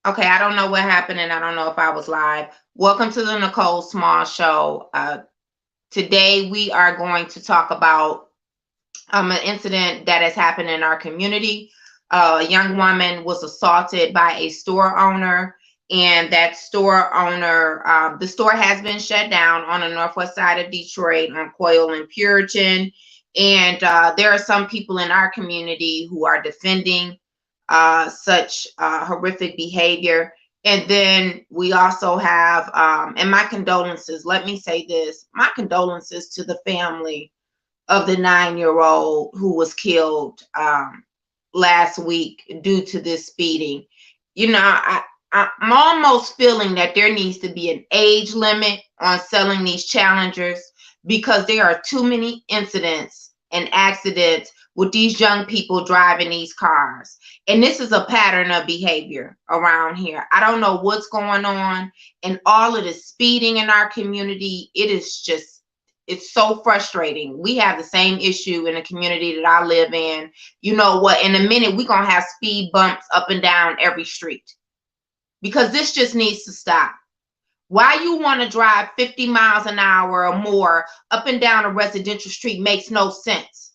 Okay, I don't know what happened, and I don't know if I was live. Welcome to the Nicole Small Show. Today we are going to talk about an incident that has happened in our community. A young woman was assaulted by a store owner, and that store owner, the store has been shut down on the northwest side of Detroit on Coyle and Puritan. And there are some people in our community who are defending such horrific behavior. And then we also have, and my condolences, let me say this, my condolences to the family of the 9-year-old who was killed last week due to this speeding. You know, I'm almost feeling that there needs to be an age limit on selling these challengers because there are too many incidents and accidents with these young people driving these cars. And this is a pattern of behavior around here. I don't know what's going on, and all of the speeding in our community, it is just, it's so frustrating. We have the same issue in the community that I live in. You know what? In a minute, we're going to have speed bumps up and down every street because this just needs to stop. Why you want to drive 50 miles an hour or more up and down a residential street makes no sense.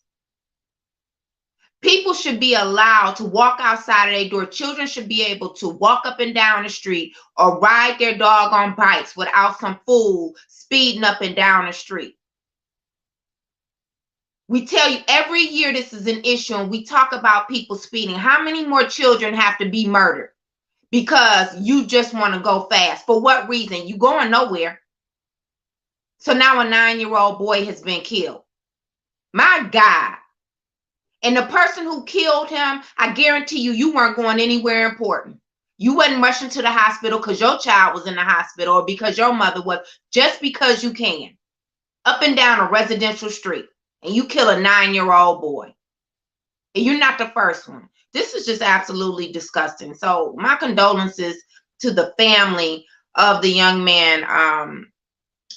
People should be allowed to walk outside of their door. Children should be able to walk up and down the street or ride their dog on bikes without some fool speeding up and down the street. We tell you every year this is an issue, and we talk about people speeding. How many more children have to be murdered because you just want to go fast? For what reason? You going nowhere. So now a 9-year-old boy has been killed. My God. And the person who killed him, I guarantee you, you weren't going anywhere important. You wasn't rushing to the hospital because your child was in the hospital or because your mother was, just because you can. Up and down a residential street. And you kill a 9-year-old boy. And you're not the first one. This is just absolutely disgusting. So my condolences to the family of the young man,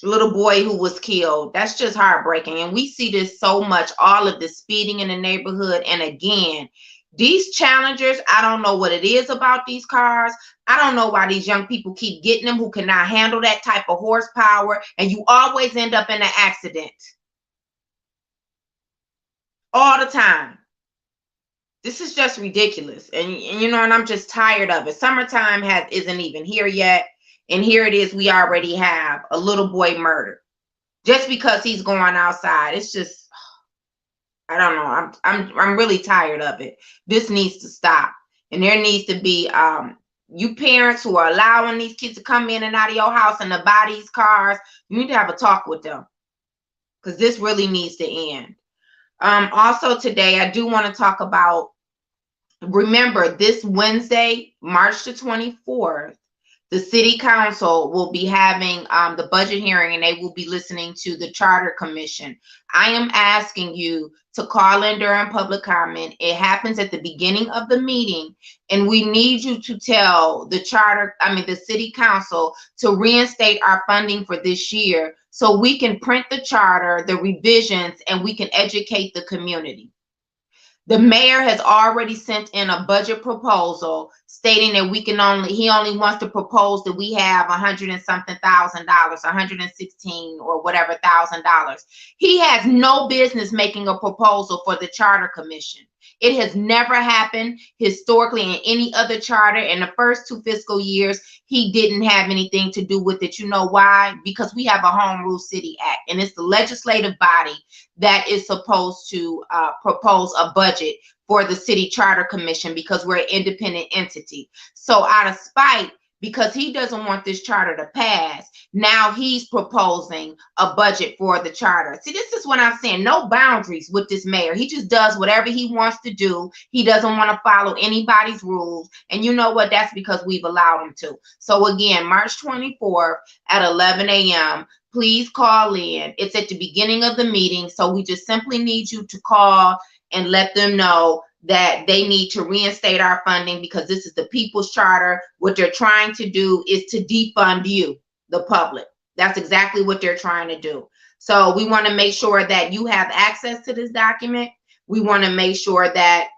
little boy who was killed. That's just heartbreaking. And we see this so much, all of the speeding in the neighborhood. And again, these challengers, I don't know what it is about these cars. I don't know why these young people keep getting them who cannot handle that type of horsepower. And you always end up in an accident. All the time. This is just ridiculous. And you know, and I'm just tired of it. Summertime isn't even here yet. And here it is, we already have a little boy murdered just because he's going outside. It's just, I don't know. I'm really tired of it. This needs to stop. And there needs to be you parents who are allowing these kids to come in and out of your house and to buy these cars, you need to have a talk with them because this really needs to end. Also today, I do want to talk about, remember this Wednesday, March the 24th, the city council will be having the budget hearing, and they will be listening to the charter commission. I am asking you to call in during public comment. It happens at the beginning of the meeting, and we need you to tell the the city council to reinstate our funding for this year so we can print the charter, the revisions, and we can educate the community. The mayor has already sent in a budget proposal stating that he only wants to propose that we have $100 and something thousand, 116 or whatever $1,000. He has no business making a proposal for the charter commission. It has never happened historically in any other charter. In the first 2 fiscal years, he didn't have anything to do with it. You know why? Because we have a Home Rule City Act, and it's the legislative body that is supposed to propose a budget for the city charter commission because we're an independent entity. So out of spite, because he doesn't want this charter to pass, now he's proposing a budget for the charter. See, this is what I'm saying. No boundaries with this mayor. He just does whatever he wants to do. He doesn't want to follow anybody's rules. And you know what? That's because we've allowed him to. So again, March 24th at 11 a.m., please call in. It's at the beginning of the meeting. So we just simply need you to call and let them know that they need to reinstate our funding because this is the people's charter. What they're trying to do is to defund you, the public. That's exactly what they're trying to do. So we want to make sure that you have access to this document. We want to make sure that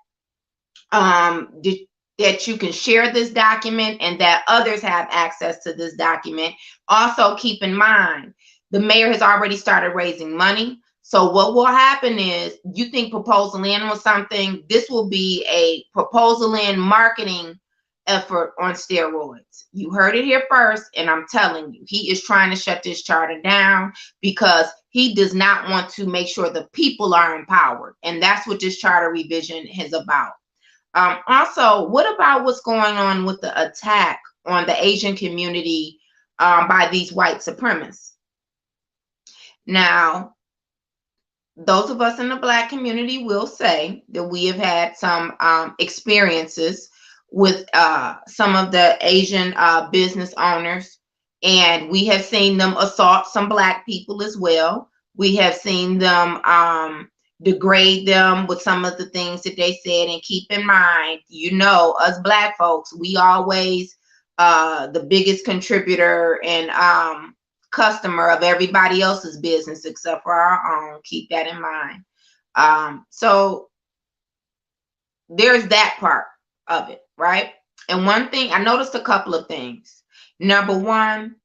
that you can share this document and that others have access to this document. Also, keep in mind, the mayor has already started raising money. So what will happen is, you think Proposal In was something, this will be a Proposal In marketing effort on steroids. You heard it here first, and I'm telling you, he is trying to shut this charter down because he does not want to make sure the people are empowered. And that's what this charter revision is about. Also, what about what's going on with the attack on the Asian community by these white supremacists? Now, those of us in the Black community will say that we have had some experiences with some of the Asian business owners, and we have seen them assault some Black people as well. We have seen them degrade them with some of the things that they said. And keep in mind, you know, us Black folks, we always the biggest contributor and customer of everybody else's business except for our own. Keep that in mind. So there's that part of it, right? And one thing, I noticed a couple of things. Number one,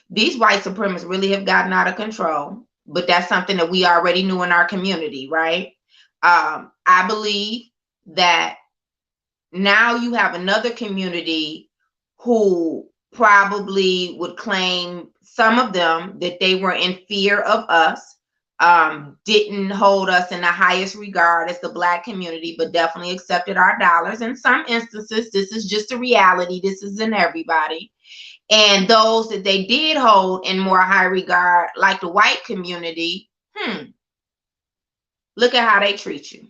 these white supremacists really have gotten out of control, but that's something that we already knew in our community, right? I believe that now you have another community who probably would claim, some of them, that they were in fear of us, didn't hold us in the highest regard as the Black community, but definitely accepted our dollars. In some instances, this is just a reality. This isn't everybody. And those that they did hold in more high regard, like the white community, look at how they treat you.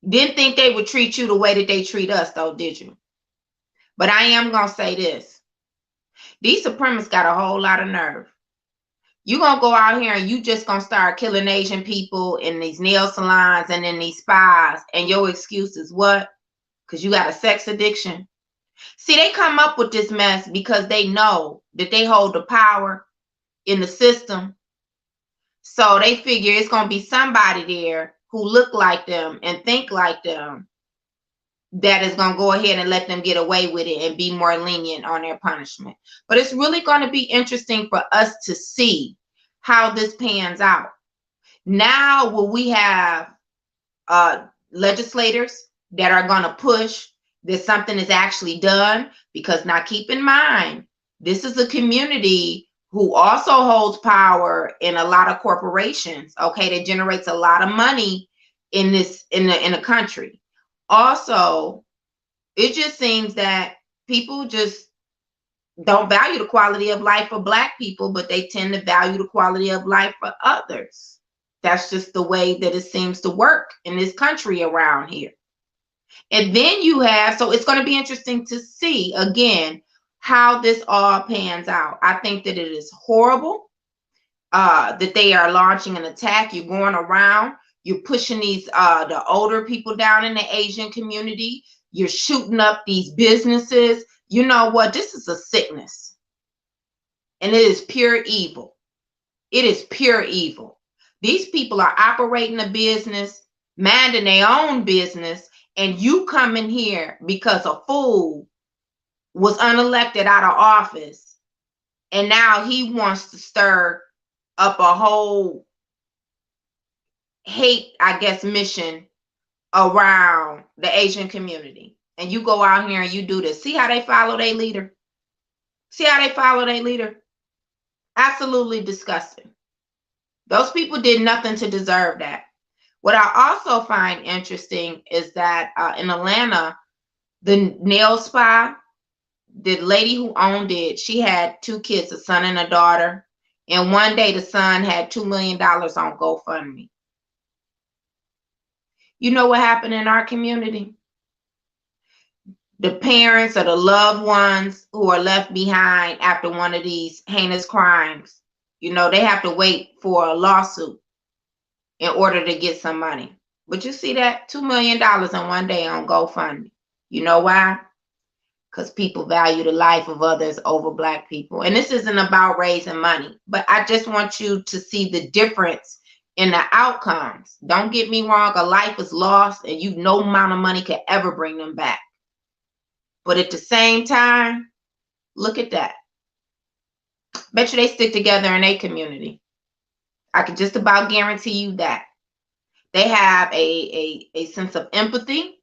Didn't think they would treat you the way that they treat us, though, did you? But I am going to say this. These supremacists got a whole lot of nerve. You're going to go out here and you just going to start killing Asian people in these nail salons and in these spas, and your excuse is what? Because you got a sex addiction. See, they come up with this mess because they know that they hold the power in the system. So they figure it's going to be somebody there who look like them and think like them that is going to go ahead and let them get away with it and be more lenient on their punishment. But it's really going to be interesting for us to see how this pans out. Now, will we have legislators that are going to push that something is actually done? Because now keep in mind, this is a community who also holds power in a lot of corporations, okay, that generates a lot of money in this in the country. Also, it just seems that people just don't value the quality of life for Black people, but they tend to value the quality of life for others. That's just the way that it seems to work in this country around here. And then you have, so it's going to be interesting to see again how this all pans out. I think that it is horrible that they are launching an attack. You're going around, you're pushing these the older people down in the Asian community. You're shooting up these businesses. You know what? This is a sickness, and it is pure evil. It is pure evil. These people are operating a business, minding their own business, and you come in here because a fool was unelected out of office, and now he wants to stir up a whole hate, I guess, mission around the Asian community. And you go out here and you do this. See how they follow their leader? See how they follow their leader? Absolutely disgusting. Those people did nothing to deserve that. What I also find interesting is that in Atlanta, the nail spa, the lady who owned it, she had 2 kids, a son and a daughter. And one day the son had $2 million on GoFundMe. You know what happened in our community? The parents or the loved ones who are left behind after one of these heinous crimes, you know, they have to wait for a lawsuit in order to get some money. But you see that $2 million in one day on GoFundMe. You know why? Because people value the life of others over Black people. And this isn't about raising money, but I just want you to see the difference in the outcomes. Don't get me wrong, a life is lost and no amount of money could ever bring them back. But at the same time, look at that. Bet you they stick together in a community. I can just about guarantee you that. They have a sense of empathy.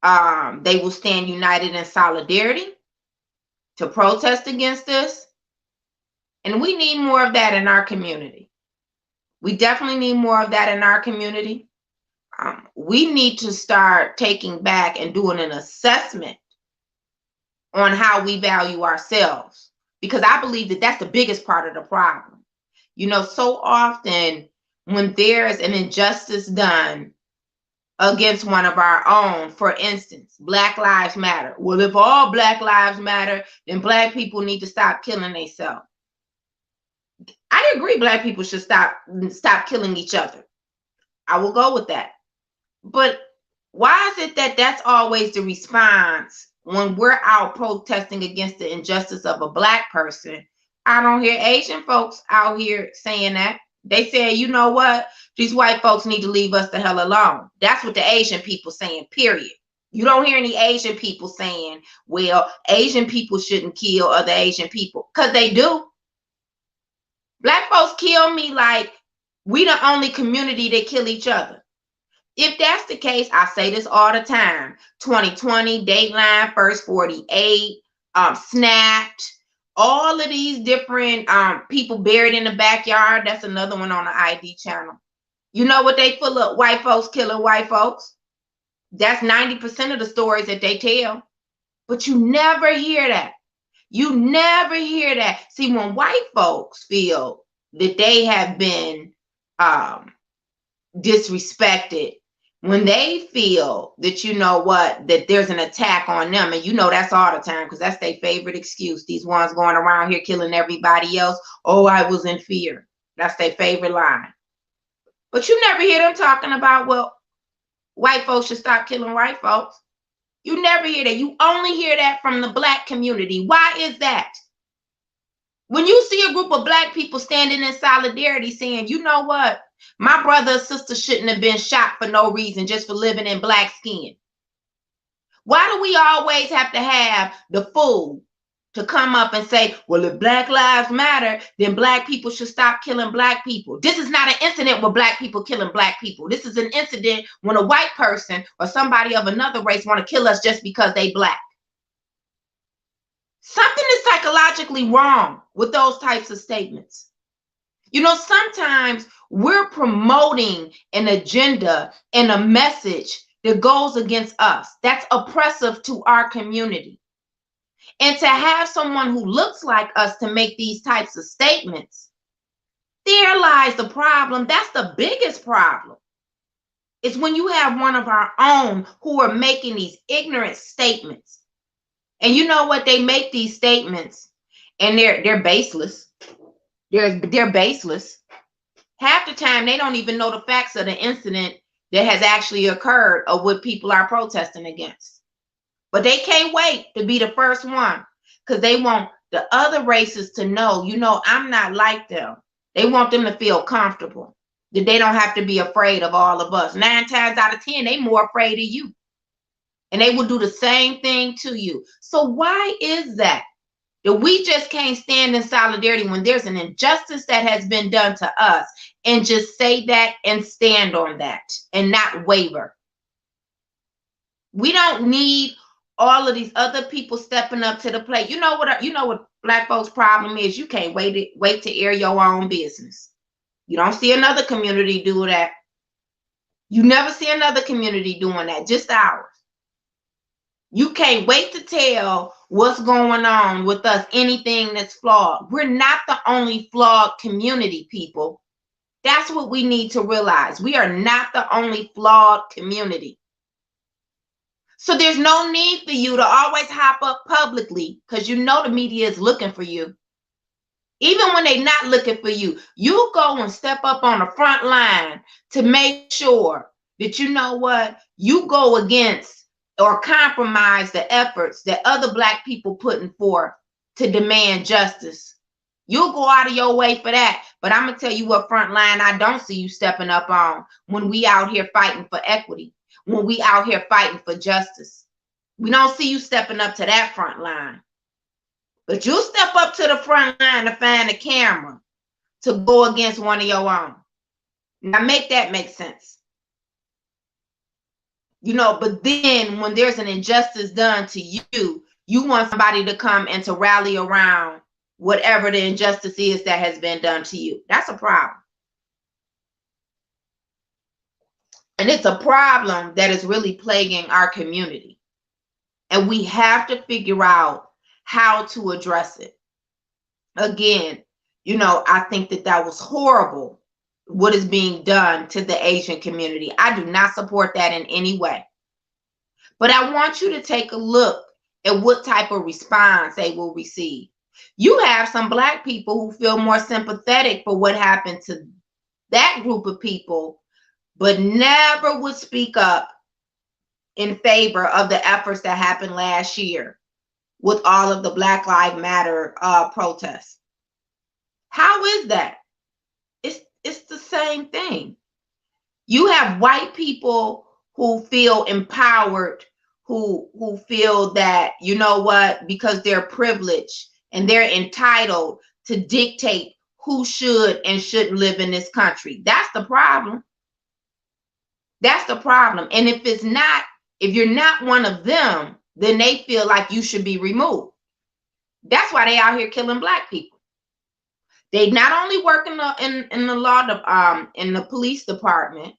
They will stand united in solidarity to protest against this. And we need more of that in our community. We definitely need more of that in our community. We need to start taking back and doing an assessment on how we value ourselves, because I believe that that's the biggest part of the problem. You know, so often when there's an injustice done against one of our own, for instance, Black Lives Matter. Well, if all Black lives matter, then Black people need to stop killing themselves. I agree Black people should stop killing each other. I will go with that. But why is it that that's always the response when we're out protesting against the injustice of a Black person? I don't hear Asian folks out here saying that. They say, you know what? These white folks need to leave us the hell alone. That's what the Asian people saying, period. You don't hear any Asian people saying, well, Asian people shouldn't kill other Asian people, because they do. Black folks kill me like we the only community that kill each other. If that's the case, I say this all the time. 2020, Dateline, First 48, Snapped, all of these different people buried in the backyard. That's another one on the ID channel. You know what they full of? White folks killing white folks. That's 90% of the stories that they tell. But you never hear that. You never hear that. See, when white folks feel that they have been disrespected, when they feel that, you know what, that there's an attack on them, and you know that's all the time, because that's their favorite excuse. These ones going around here killing everybody else. Oh, I was in fear. That's their favorite line. But you never hear them talking about, well, white folks should stop killing white folks. You never hear that. You only hear that from the Black community. Why is that? When you see a group of Black people standing in solidarity saying, you know what, my brother or sister shouldn't have been shot for no reason, just for living in Black skin. Why do we always have to have the fool to come up and say, well, if Black lives matter, then Black people should stop killing Black people? This is not an incident with Black people killing Black people. This is an incident when a white person or somebody of another race want to kill us just because they Black. Something is psychologically wrong with those types of statements. You know, sometimes we're promoting an agenda and a message that goes against us, that's oppressive to our community. And to have someone who looks like us to make these types of statements, there lies the problem. That's the biggest problem. It's when you have one of our own who are making these ignorant statements. And you know what? They make these statements and they're baseless. They're baseless. Half the time they don't even know the facts of the incident that has actually occurred or what people are protesting against. But they can't wait to be the first one, because they want the other races to know, you know, I'm not like them. They want them to feel comfortable, that they don't have to be afraid of all of us. 9 times out of 10, they more afraid of you. And they will do the same thing to you. So why is that? That we just can't stand in solidarity when there's an injustice that has been done to us and just say that and stand on that and not waver. We don't need all of these other people stepping up to the plate. You know what Black folks' problem is? You can't wait to air your own business. You don't see another community do that. You never see another community doing that, just ours. You can't wait to tell what's going on with us, anything that's flawed. We're not the only flawed community, people. That's what we need to realize. We are not the only flawed community. So there's no need for you to always hop up publicly, because you know the media is looking for you. Even when they're not looking for you, you go and step up on the front line to make sure that, you know what, you go against or compromise the efforts that other Black people putting forth to demand justice. You'll go out of your way for that. But I'm going to tell you what front line I don't see you stepping up on when we out here fighting for equity, when we out here fighting for justice. We don't see you stepping up to that front line. But you step up to the front line to find a camera to go against one of your own. Now make that make sense. You know, but then when there's an injustice done to you, you want somebody to come and to rally around whatever the injustice is that has been done to you. That's a problem. And it's a problem that is really plaguing our community. And we have to figure out how to address it. Again, you know, I think that that was horrible, what is being done to the Asian community. I do not support that in any way. But I want you to take a look at what type of response they will receive. You have some Black people who feel more sympathetic for what happened to that group of people, but never would speak up in favor of the efforts that happened last year with all of the Black Lives Matter protests. How is that? It's the same thing. You have white people who feel empowered, who feel that, you know what, because they're privileged and they're entitled to dictate who should and shouldn't live in this country. That's the problem. That's the problem. And if you're not one of them, then they feel like you should be removed. That's why they out here killing Black people. They not only work in the law in the police department,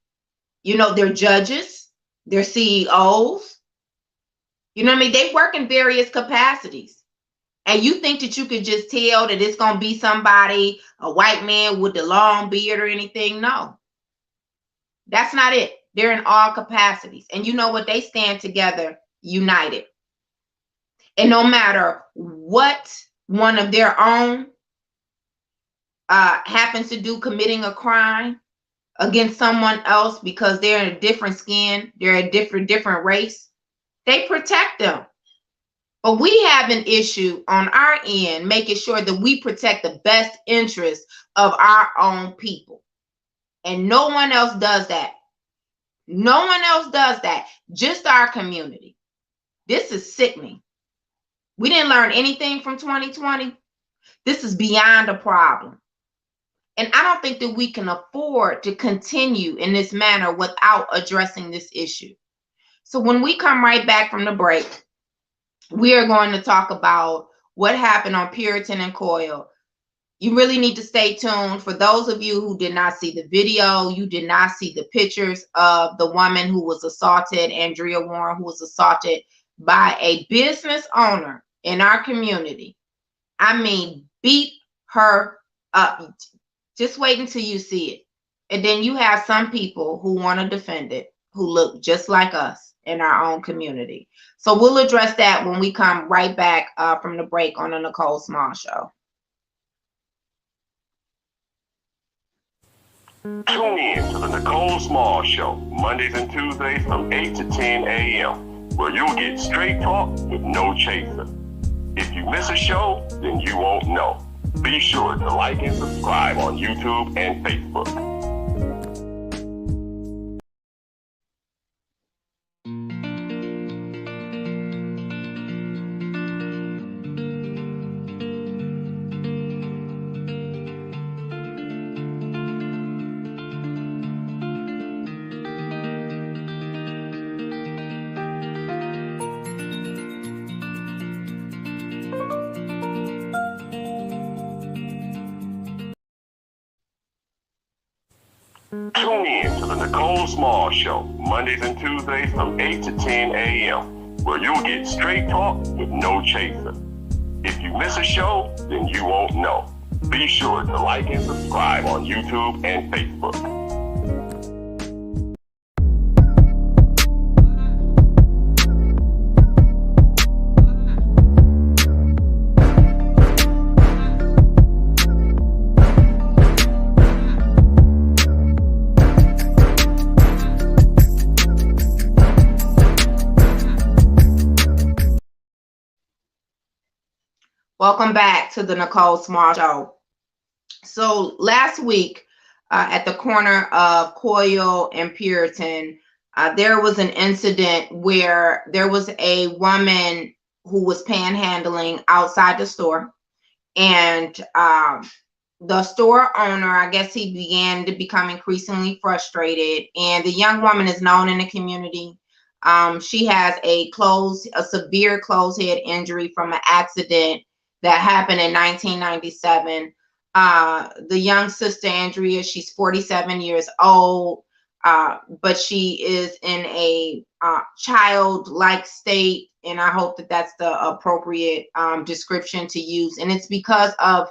you know, they're judges, they're CEOs. You know what I mean? They work in various capacities. And you think that you could just tell that it's going to be somebody, a white man with the long beard or anything? No. That's not it. They're in all capacities. And you know what? They stand together, united. And no matter what one of their own happens to do, committing a crime against someone else because they're in a different skin, they're a different race, they protect them. But we have an issue on our end making sure that we protect the best interests of our own people. And no one else does that. No one else does that. Just our community. This is sickening. We didn't learn anything from 2020. This is beyond a problem. And I don't think that we can afford to continue in this manner without addressing this issue. So when we come right back from the break, we are going to talk about what happened on Puritan and Coyle. You really need to stay tuned. For those of you who did not see the video, you did not see the pictures of the woman who was assaulted, Andrea Warren, who was assaulted by a business owner in our community. I mean, beat her up. Just wait until you see it. And then you have some people who want to defend it, who look just like us in our own community. So we'll address that when we come right back from the break on the Nicole Small Show. Tune in to the Nicole Small Show, Mondays and Tuesdays from 8 to 10 a.m., where you'll get straight talk with no chaser. If you miss a show, then you won't know. Be sure to like and subscribe on YouTube and Facebook. Tune in to the Nicole Small Show, Mondays and Tuesdays from 8 to 10 a.m., where you'll get straight talk with no chaser. If you miss a show, then you won't know. Be sure to like and subscribe on YouTube and Facebook. Welcome back to the Nicole Small Show. So last week at the corner of Coyle and Puritan, There was an incident where there was a woman who was panhandling outside the store, and the store owner, I guess he began to become increasingly frustrated, and the young woman is known in the community. She has a severe closed head injury from an accident that happened in 1997. The young sister Andrea, she's 47 years old, but she is in a childlike state, and I hope that that's the appropriate description to use. And it's because of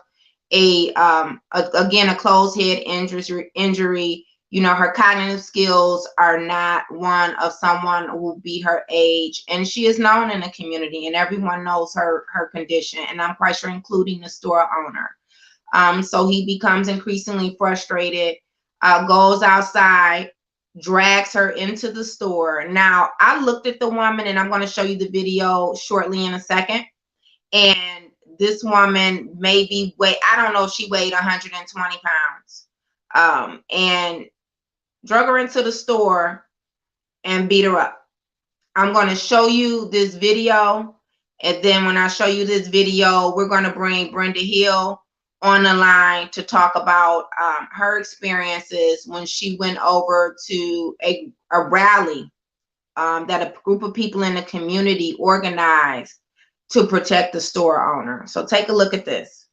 again, a closed head injury. You know, her cognitive skills are not one of someone who will be her age, and she is known in the community, and everyone knows her condition, and I'm quite sure including the store owner. So he becomes increasingly frustrated, goes outside, drags her into the store. Now, I looked at the woman, and I'm going to show you the video shortly in a second. And this woman maybe I don't know if she weighed 120 pounds, and drug her into the store and beat her up. I'm going to show you this video. And then when I show you this video, we're going to bring Brenda Hill on the line to talk about her experiences when she went over to a rally that a group of people in the community organized to protect the store owner. So take a look at this.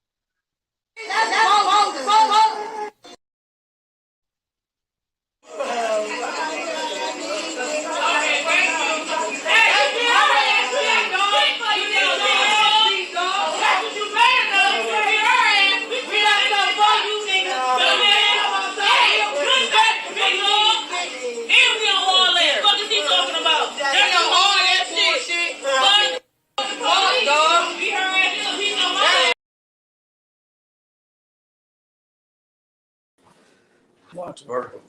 Watch vertical.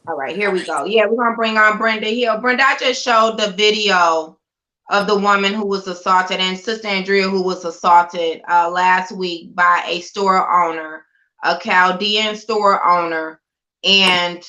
All right, here we go. Yeah, we're gonna bring on Brenda Hill. Brenda, I just showed the video of the woman who was assaulted, and Sister Andrea, who was assaulted last week by a store owner, a Chaldean store owner. And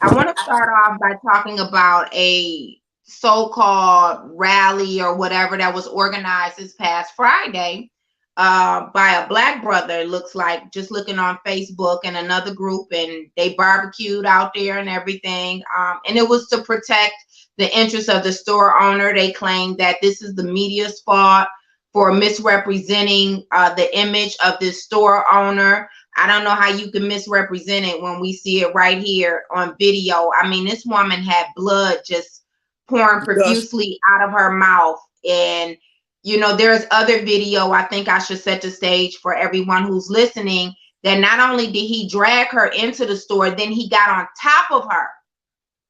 I want to start off by talking about a so-called rally or whatever that was organized this past Friday by a Black brother. It looks like, just looking on Facebook, and another group, and they barbecued out there and everything. And it was to protect the interests of the store owner. They claimed that this is the media's fault for misrepresenting the image of this store owner. I don't know how you can misrepresent it when we see it right here on video. I mean, this woman had blood just pouring profusely out of her mouth. And, you know, there's other video. I think I should set the stage for everyone who's listening, that not only did he drag her into the store, then he got on top of her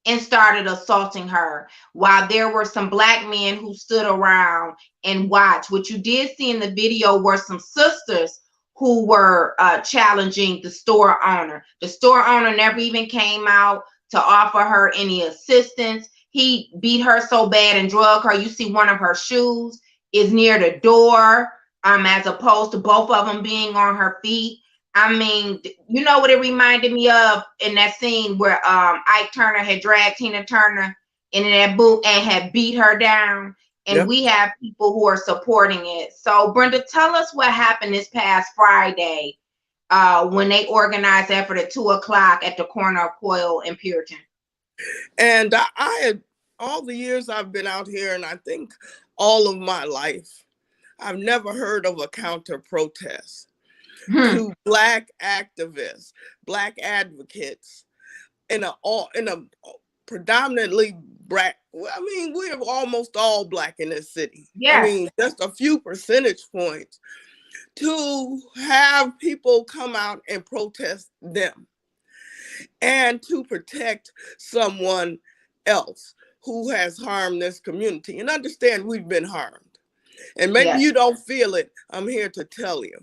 and started assaulting her, while there were some Black men who stood around and watched. What you did see in the video were some sisters who were challenging the store owner. The store owner never even came out to offer her any assistance. He beat her so bad and drug her. You see one of her shoes is near the door, as opposed to both of them being on her feet. I mean, you know what it reminded me of in that scene where Ike Turner had dragged Tina Turner in that boot and had beat her down. And yep, we have people who are supporting it. So, Brenda, tell us what happened this past Friday when they organized effort at 2:00 at the corner of Coyle and Puritan. And I had, all the years I've been out here, and I think all of my life, I've never heard of a counter protest to Black activists, Black advocates in a predominantly Black. I mean, we're almost all Black in this city. Yeah. I mean, just a few percentage points, to have people come out and protest them and to protect someone else who has harmed this community. And understand, we've been harmed. And maybe you don't feel it. I'm here to tell you.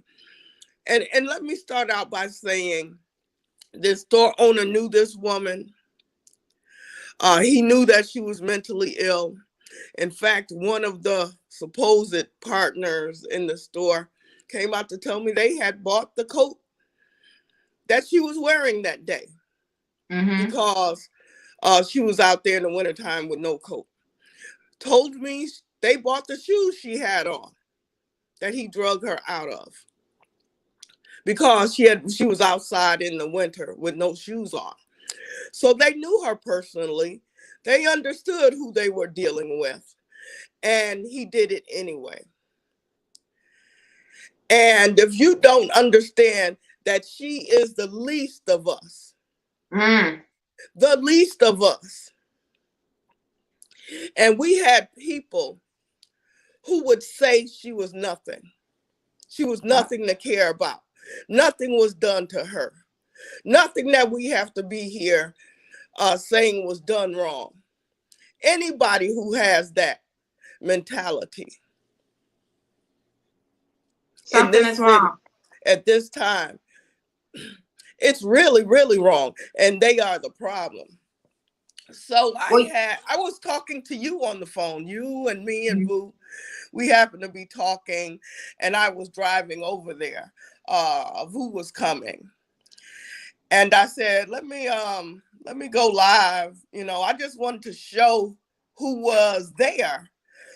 And let me start out by saying, this store owner knew this woman. He knew that she was mentally ill. In fact, one of the supposed partners in the store came out to tell me they had bought the coat that she was wearing that day because she was out there in the wintertime with no coat. Told me they bought the shoes she had on that he drug her out of because she was outside in the winter with no shoes on. So they knew her personally. They understood who they were dealing with. And he did it anyway. And if you don't understand that she is the least of us, the least of us. And we had people who would say she was nothing. She was nothing to care about. Nothing was done to her. Nothing that we have to be here saying was done wrong. Anybody who has that mentality something is wrong at this time, it's really, really wrong. And they are the problem. So I was talking to you on the phone, you and me and Vu. We happened to be talking, and I was driving over there. Vu was coming, and I said, "Let me go live." You know, I just wanted to show who was there,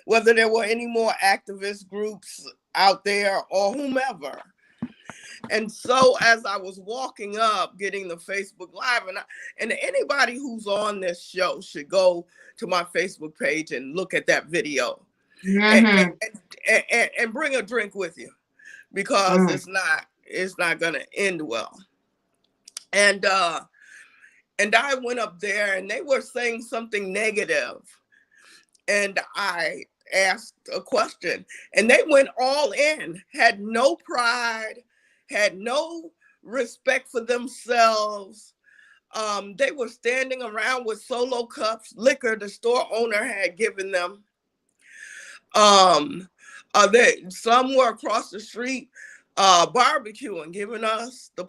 whether there were any more activist groups out there or whomever. And so as I was walking up, getting the Facebook Live, and anybody who's on this show should go to my Facebook page and look at that video, and bring a drink with you, because it's not gonna end well. And I went up there, and they were saying something negative, and I asked a question, and they went all in, had no pride, had no respect for themselves. They were standing around with Solo cups, liquor the store owner had given them. Some were across the street barbecuing, giving us the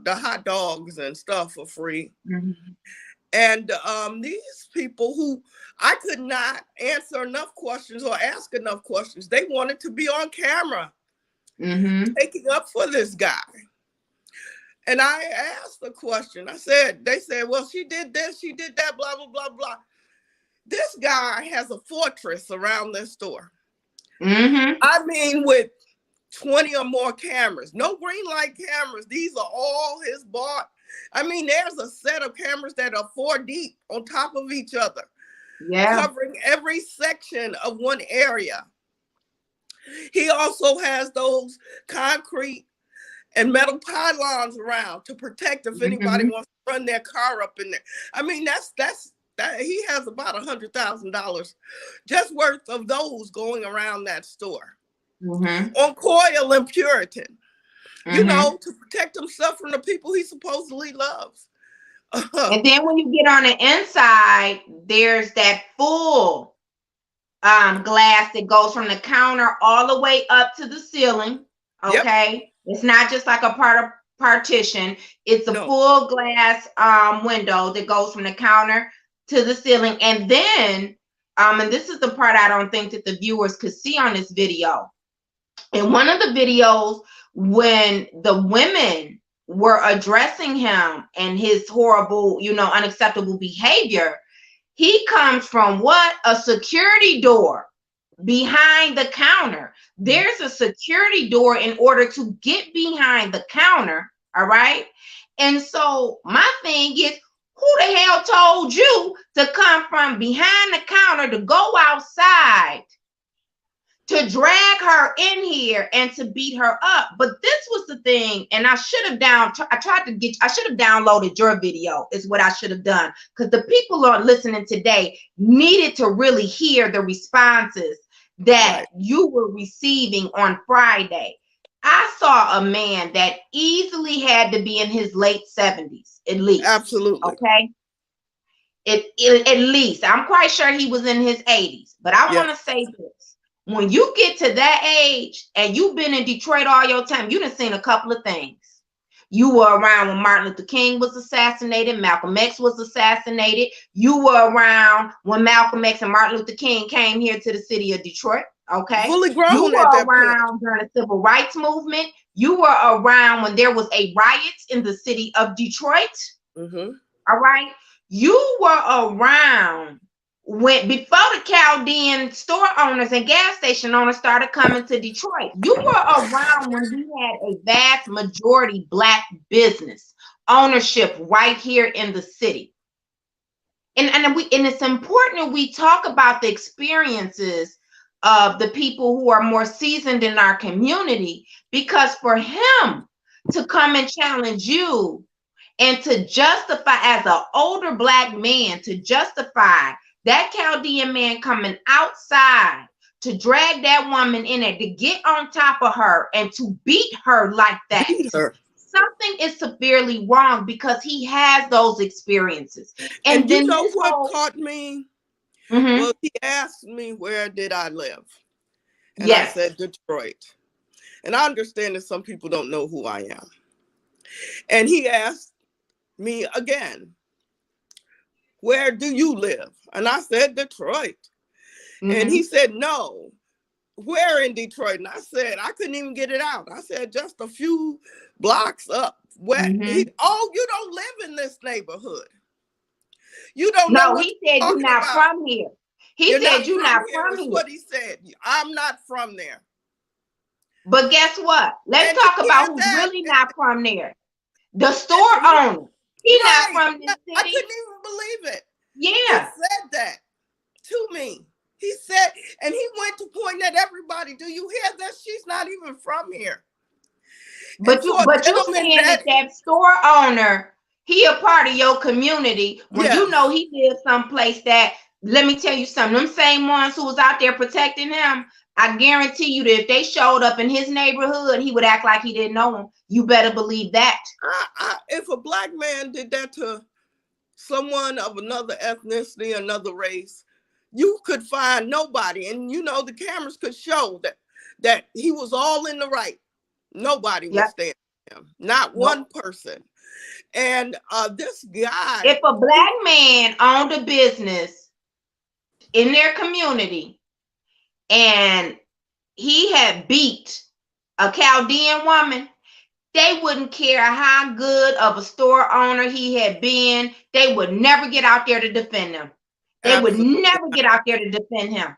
hot dogs and stuff for free. And these people who I could not answer enough questions or ask enough questions, they wanted to be on camera. Taking up for this guy. And I asked the question. They said, well, she did this, she did that, blah, blah, blah, blah. This guy has a fortress around this store. I mean, with 20 or more cameras, no green light cameras. These are all his bought. I mean, there's a set of cameras that are 4 deep on top of each other, covering every section of one area. He also has those concrete and metal pylons around to protect if anybody wants to run their car up in there. I mean, that he has about $100,000 just worth of those going around that store on Coyle and Puritan, you know, to protect himself from the people he supposedly loves. And then when you get on the inside, there's that full glass that goes from the counter all the way up to the ceiling. Okay, it's not just like a part of partition. It's a full glass window that goes from the counter to the ceiling. And then and this is the part I don't think that the viewers could see on this video. In one of the videos, when the women were addressing him and his horrible, you know, unacceptable behavior, he comes from what? A security door behind the counter. There's a security door in order to get behind the counter. All right. And so my thing is, who the hell told you to come from behind the counter to go outside to drag her in here and to beat her up? But this was the thing, and I should have downloaded your video, is what I should have done, because the people who are listening today needed to really hear the responses that you were receiving on Friday. I saw a man that easily had to be in his late 70s, at least. Absolutely. Okay. At least. I'm quite sure he was in his 80s. But I want to say this. When you get to that age and you've been in Detroit all your time, you done seen a couple of things. You were around when Martin Luther King was assassinated, Malcolm X was assassinated. You were around when Malcolm X and Martin Luther King came here to the city of Detroit. Okay. Fully grown You at were that around point. during the civil rights movement. You were around when there was a riot in the city of Detroit. Mm-hmm. All right. You were around when before the Chaldean store owners and gas station owners started coming to Detroit. You were around when we had a vast majority Black business ownership right here in the city. And it's important that we talk about the experiences of the people who are more seasoned in our community, because for him to come and challenge you and to justify, as an older Black man, to justify that Chaldean man coming outside to drag that woman in there, to get on top of her and to beat her like that. Beat her. Something is severely wrong, because he has those experiences. And you know what caught me? Mm-hmm. Well, he asked me, where did I live? And yes. I said, Detroit. And I understand that some people don't know who I am. And he asked me again, where do you live? And I said, Detroit. Mm-hmm. And he said, no, where in Detroit? And I said, I couldn't even get it out. I said, just a few blocks up. Where? Mm-hmm. Oh, you don't live in this neighborhood. You don't know what he said you're not from here. He said you're not from here. That's what he said. I'm not from there. But guess what? Let's talk about who's really not from there. The store owner. He's not from this city. I couldn't even believe it. Yeah. He said that to me. He said, and he went to point at everybody. Do you hear that? She's not even from here. But you saying that store owner, he a part of your community when you know he lives someplace that, let me tell you something, them same ones who was out there protecting him, I guarantee you that if they showed up in his neighborhood, he would act like he didn't know him. You better believe that. If a Black man did that to someone of another ethnicity, another race, you could find nobody. And you know, the cameras could show that he was all in the right. Nobody would stand with him. Not one person. And this guy. If a Black man owned a business in their community and he had beat a Chaldean woman, they wouldn't care how good of a store owner he had been. They would never get out there to defend him. They would never get out there to defend him.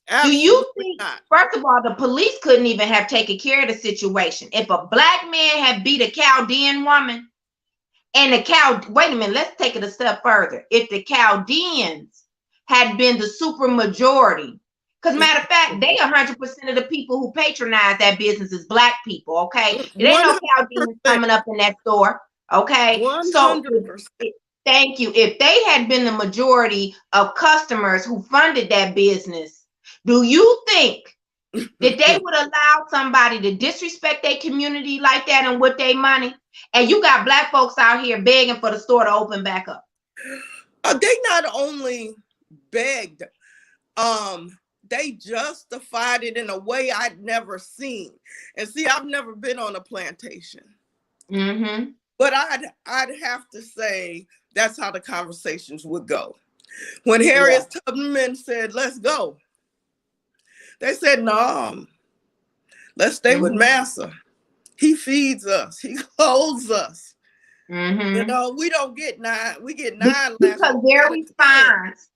Absolutely. Do you think, first of all, the police couldn't even have taken care of the situation? If a Black man had beat a Chaldean woman, and wait a minute, let's take it a step further. If the Chaldeans had been the super majority, because matter of fact, they 100% of the people who patronize that business is Black people, okay? It ain't no Chaldeans coming up in that store, okay? 100%. So thank you. If they had been the majority of customers who funded that business, do you think that they would allow somebody to disrespect their community like that and with their money? And you got Black folks out here begging for the store to open back up. They not only begged, they justified it in a way I'd never seen. And see, I've never been on a plantation. Mm-hmm. But I'd have to say that's how the conversations would go. When Harriet Tubman said, let's go, they said, no, let's stay with Massa. He feeds us. He clothes us. Mm-hmm. You know, we don't get 9. We get 9. Because their response,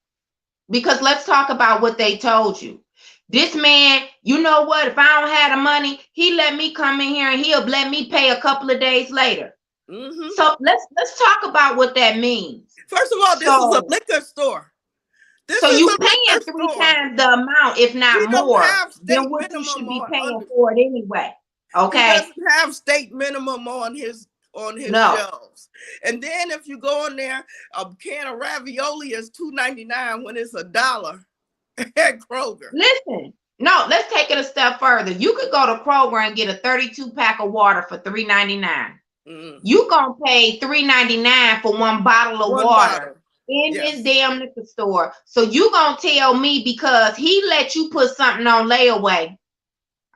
because let's talk about what they told you. This man, you know what? If I don't have the money, he let me come in here and he'll let me pay a couple of days later. Mm-hmm. So let's talk about what that means. First of all, this is a liquor store. So you paying 3 times the amount, if not more, than what you should be paying for it anyway. Okay. He doesn't have state minimum on his shelves. And then if you go in there, a can of ravioli is $2.99 when it's $1 at Kroger. Listen, no, let's take it a step further. You could go to Kroger and get a 32 pack of water for $3.99. Mm-hmm. You gonna pay $3.99 for one bottle of water in this damn liquor store. So you gonna tell me because he let you put something on layaway,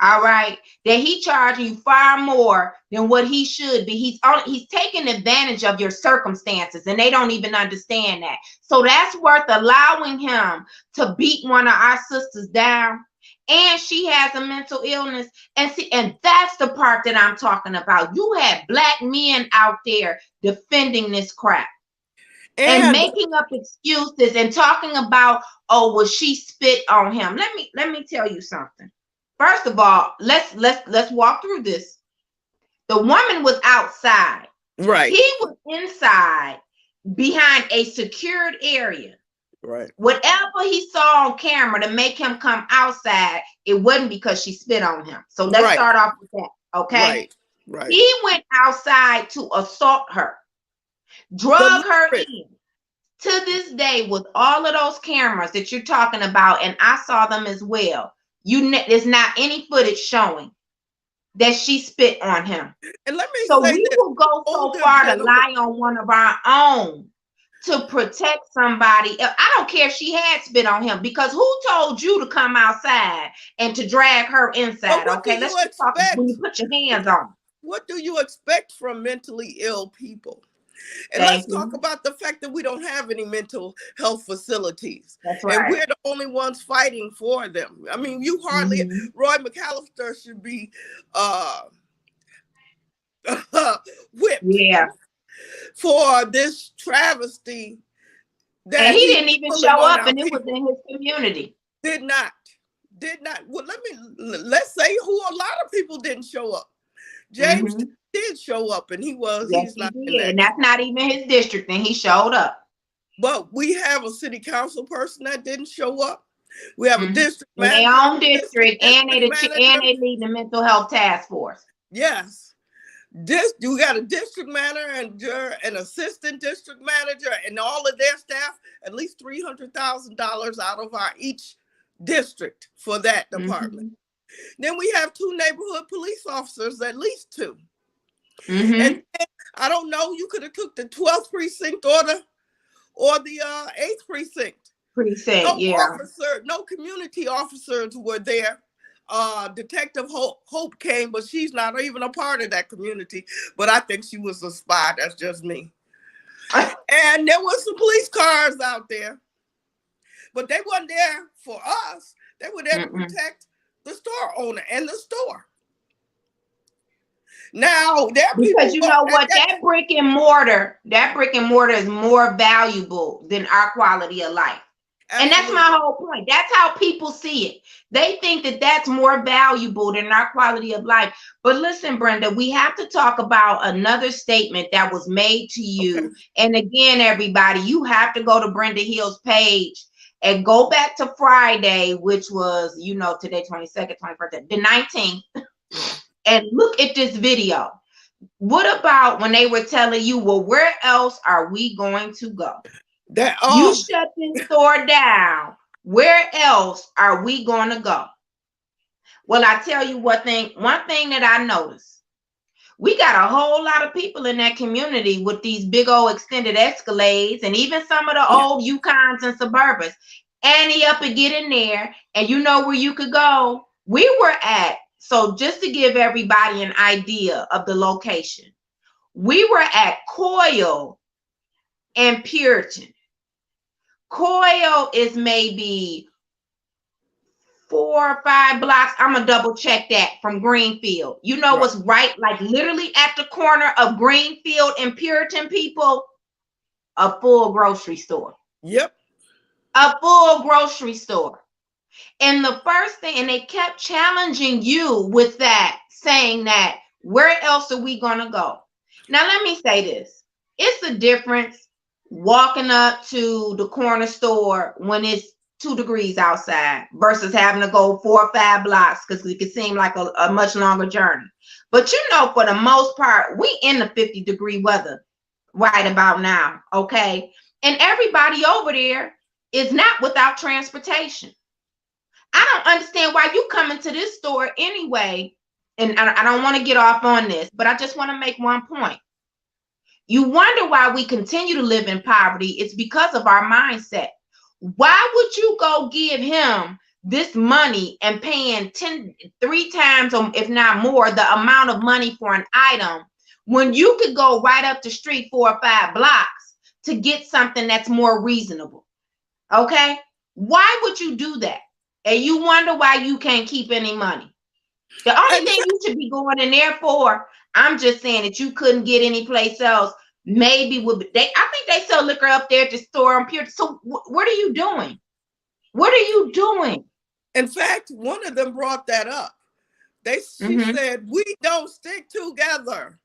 all right, that he charging you far more than what he should be. He's taking advantage of your circumstances, and they don't even understand that. So that's worth allowing him to beat one of our sisters down and she has a mental illness. And see, and that's the part that I'm talking about. You had black men out there defending this crap and making up excuses and talking about, oh, well, she spit on him. Let me tell you something. First of all, let's walk through this. The woman was outside. Right. He was inside behind a secured area. Right. Whatever he saw on camera to make him come outside, it wasn't because she spit on him. So let's start off with that. Okay. Right. Right. He went outside to assault her, drug her in. To this day, with all of those cameras that you're talking about, and I saw them as well, there's not any footage showing that she spit on him. And let me so say we will go so far to lie on one of our own to protect somebody. I don't care if she had spit on him, because who told you to come outside and to drag her inside? Okay, let's just talk when you put your hands on. What do you expect from mentally ill people? And let's talk about the fact that we don't have any mental health facilities. That's right. And we're the only ones fighting for them. I mean, you hardly, Roy McAllister should be whipped for this travesty. That and he didn't even show up, and it was in his community. Did not. Well, let's say who a lot of people didn't show up. James did show up, and he's not in that. And that's not even his district, and he showed up. But we have a city council person that didn't show up. We have a district manager, their own district, and they lead the mental health task force. Yes, we got a district manager, an assistant district manager, and all of their staff. At least $300,000 out of our each district for that department. Then we have 2 neighborhood police officers, at least 2. And I don't know, you could have took the 12th precinct or the 8th precinct. No community officers were there. Detective Hope came, but she's not even a part of that community. But I think she was a spy. That's just me. And there was some police cars out there, but they weren't there for us. They were there to protect the store owner and the store. Now, because you know what, that brick and mortar is more valuable than our quality of life. Absolutely. And that's my whole point. That's how people see it. They think that that's more valuable than our quality of life. But listen, Brenda, we have to talk about another statement that was made to you. Okay. And again, everybody, you have to go to Brenda Hill's page and go back to Friday, which was, today, 22nd, 21st, the 19th, and look at this video. What about when they were telling you, well, where else are we going to go? You shut this store down. Where else are we going to go? Well, I tell you one thing that I noticed. We got a whole lot of people in that community with these big old extended Escalades, and even some of the old Yukons and Suburbans. Ante up and get in there, and you know where you could go? We were at, so just to give everybody an idea of the location, we were at Coyle and Puritan. Coyle is maybe 4 or 5 blocks. I'm gonna double check that from Greenfield. You know what's right, like literally at the corner of Greenfield and Puritan, people? A full grocery store. Yep. A full grocery store. And the first thing, and they kept challenging you with that, saying that, where else are we gonna go? Now let me say this. It's a difference walking up to the corner store when it's 2 degrees outside versus having to go 4 or 5 blocks, because it could seem like a much longer journey. But for the most part, we in the 50-degree weather right about now, okay? And everybody over there is not without transportation. I don't understand why you come into this store anyway, and I don't want to get off on this, but I just want to make one point. You wonder why we continue to live in poverty. It's because of our mindset. Why would you go give him this money and paying 3 times, if not more, the amount of money for an item when you could go right up the street 4 or 5 blocks to get something that's more reasonable? Okay? Why would you do that? and you wonder why you can't keep any money. The only thing you should be going in there for, I'm just saying that you couldn't get any place else. Maybe I think they sell liquor up there at the store on Pure. So what are you doing? What are you doing? In fact, one of them brought that up. She said, "We don't stick together."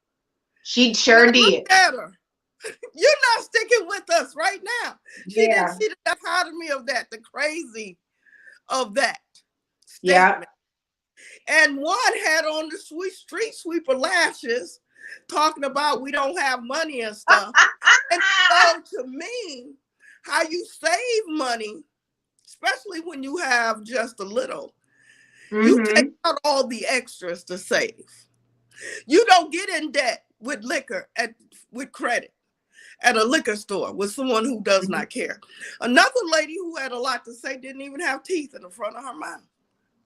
She sure did. Look at her. You're not sticking with us right now. She didn't see the dichotomy of that, the crazy of that statement. And one had on the street sweeper lashes, talking about we don't have money and stuff. And so to me, how you save money, especially when you have just a little, you take out all the extras to save. You don't get in debt with liquor with credit at a liquor store with someone who does not care. Another lady who had a lot to say didn't even have teeth in the front of her mouth.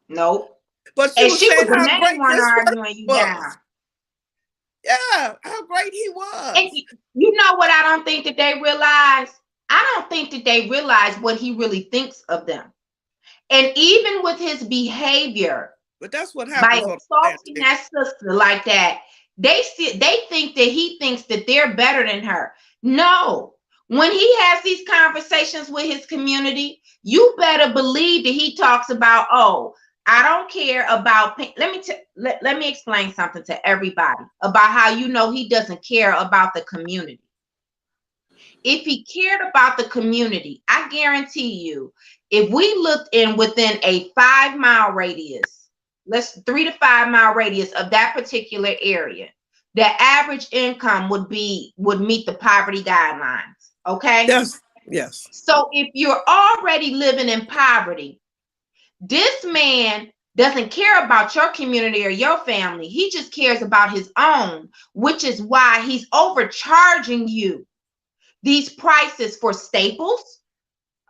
Nope. But she was saying the how great one arguing you down. Yeah, how great he was. And you know what I don't think that they realize? I don't think that they realize what he really thinks of them. And even with his behavior, but that's what happens by assaulting that sister like that, they think that he thinks that they're better than her. No. When he has these conversations with his community, you better believe that he talks about, oh, I don't care about let me explain something to everybody about how you know he doesn't care about the community. If he cared about the community, I guarantee you, if we looked within a 5-mile radius, 3 to 5 mile radius of that particular area, the average income would meet the poverty guidelines. Okay? Yes. So if you're already living in poverty, this man doesn't care about your community or your family. He just cares about his own, which is why he's overcharging you these prices for staples.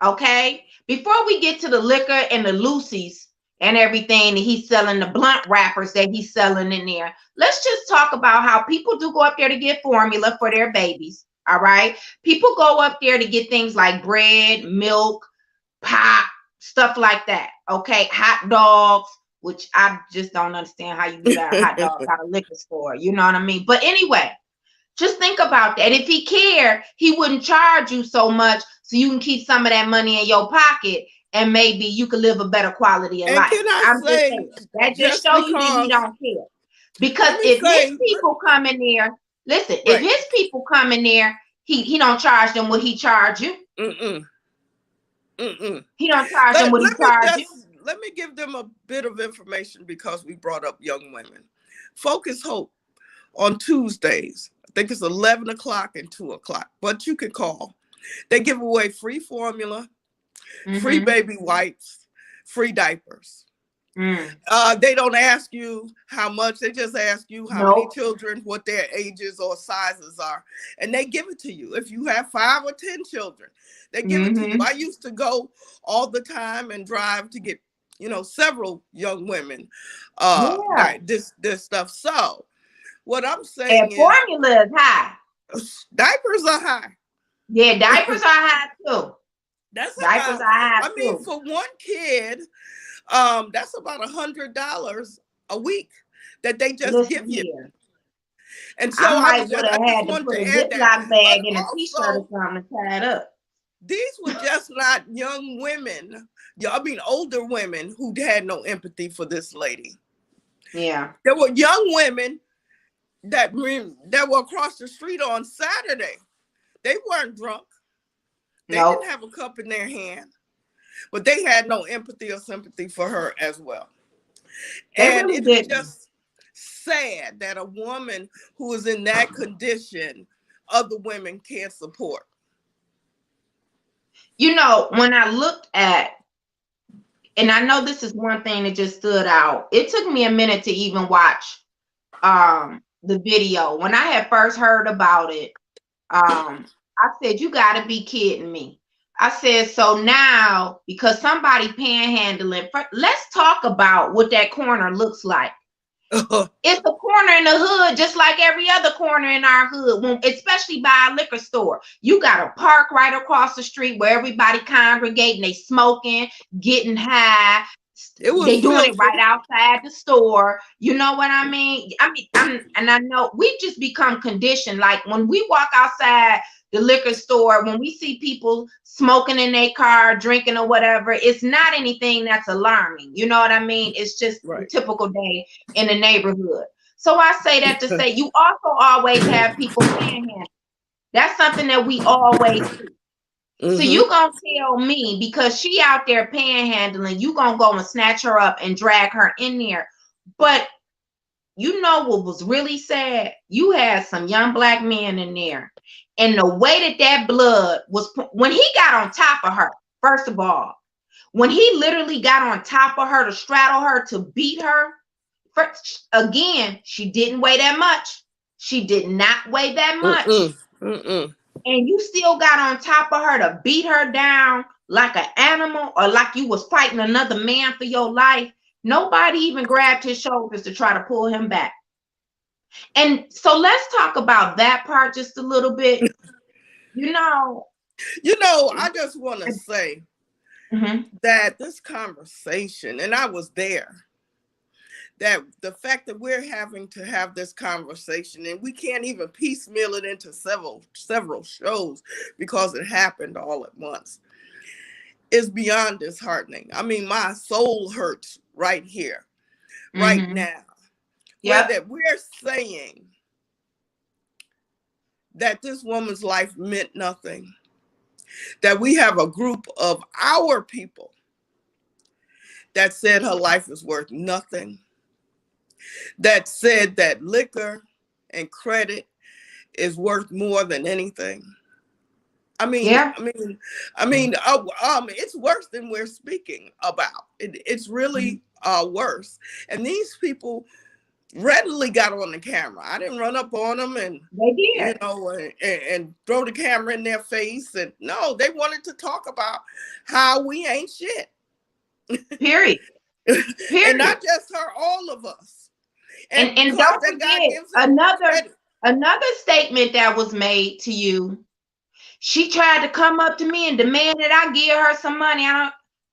Okay? Before we get to the liquor and the Lucy's and everything that he's selling, the blunt wrappers that he's selling in there, let's just talk about how people do go up there to get formula for their babies. All right? People go up there to get things like bread, milk, pop, stuff like that. Okay? Hot dogs, which I just don't understand how you got a hot dog at a liquor store. You know what I mean? But anyway, just think about that. If he cared, he wouldn't charge you so much so you can keep some of that money in your pocket and maybe you could live a better quality of life. That just shows you that he don't care. Because if his people come in there, listen, if his people come in there, he don't charge them what he charge you. He don't charge them what he charge you. Let me give them a bit of information because we brought up young women. Focus Hope on Tuesdays. I think it's 11 o'clock and 2 o'clock, but you can call. They give away free formula, free baby wipes, free diapers. They don't ask you how much. They just ask you how many children, what their ages or sizes are. And they give it to you. If you have 5 or 10 children, they give it to you. I used to go all the time and drive to get, several young women this stuff. So what I'm saying is formula is high. Diapers are high. Yeah, diapers are high too. Diapers are high too. I mean, for one kid, that's about $100 a week that they just give you. Here. And so I might would have had to put a Ziploc bag in a t-shirt or something to tie it up. These were just not young women. I mean, older women who had no empathy for this lady. Yeah. There were young women that were across the street on Saturday. They weren't drunk. They didn't have a cup in their hand. But they had no empathy or sympathy for her as well. And it's just sad that a woman who is in that condition, other women can't support. When I looked at, and I know this is one thing that just stood out. It took me a minute to even watch the video. When I had first heard about it, I said, you got to be kidding me. I said, so now, because somebody panhandling, let's talk about what that corner looks like. It's a corner in the hood, just like every other corner in our hood, especially by a liquor store. You got a park right across the street where everybody congregating, they smoking, getting high. They doing it right outside the store. You know what I mean? And I know we just become conditioned. Like when we walk outside the liquor store, when we see people smoking in their car, drinking or whatever, it's not anything that's alarming. You know what I mean? It's just a typical day in the neighborhood. So I say that to say you also always have people panhandling. That's something that we always see. So you gonna tell me because she out there panhandling, you gonna go and snatch her up and drag her in there. But you know what was really sad? You had some young black men in there. And the way that blood was, when he got on top of her, first of all, when he literally got on top of her to straddle her, to beat her, first, again, she didn't weigh that much. She did not weigh that much. And you still got on top of her to beat her down like an animal or like you was fighting another man for your life. Nobody even grabbed his shoulders to try to pull him back. And so let's talk about that part just a little bit. You know, I just want to say that this conversation, and I was there, that the fact that we're having to have this conversation and we can't even piecemeal it into several shows because it happened all at once is beyond disheartening. I mean, my soul hurts right here, right now. Yeah, that we're saying that this woman's life meant nothing, that we have a group of our people that said her life is worth nothing, that said that liquor and credit is worth more than anything. It's worse than we're speaking about. It's really worse. And these people readily got on the camera. I didn't run up on them and and throw the camera in their face. And no, they wanted to talk about how we ain't shit. Period. And not just her, all of us. And don't forget another statement that was made to you. She tried to come up to me and demand that I give her some money.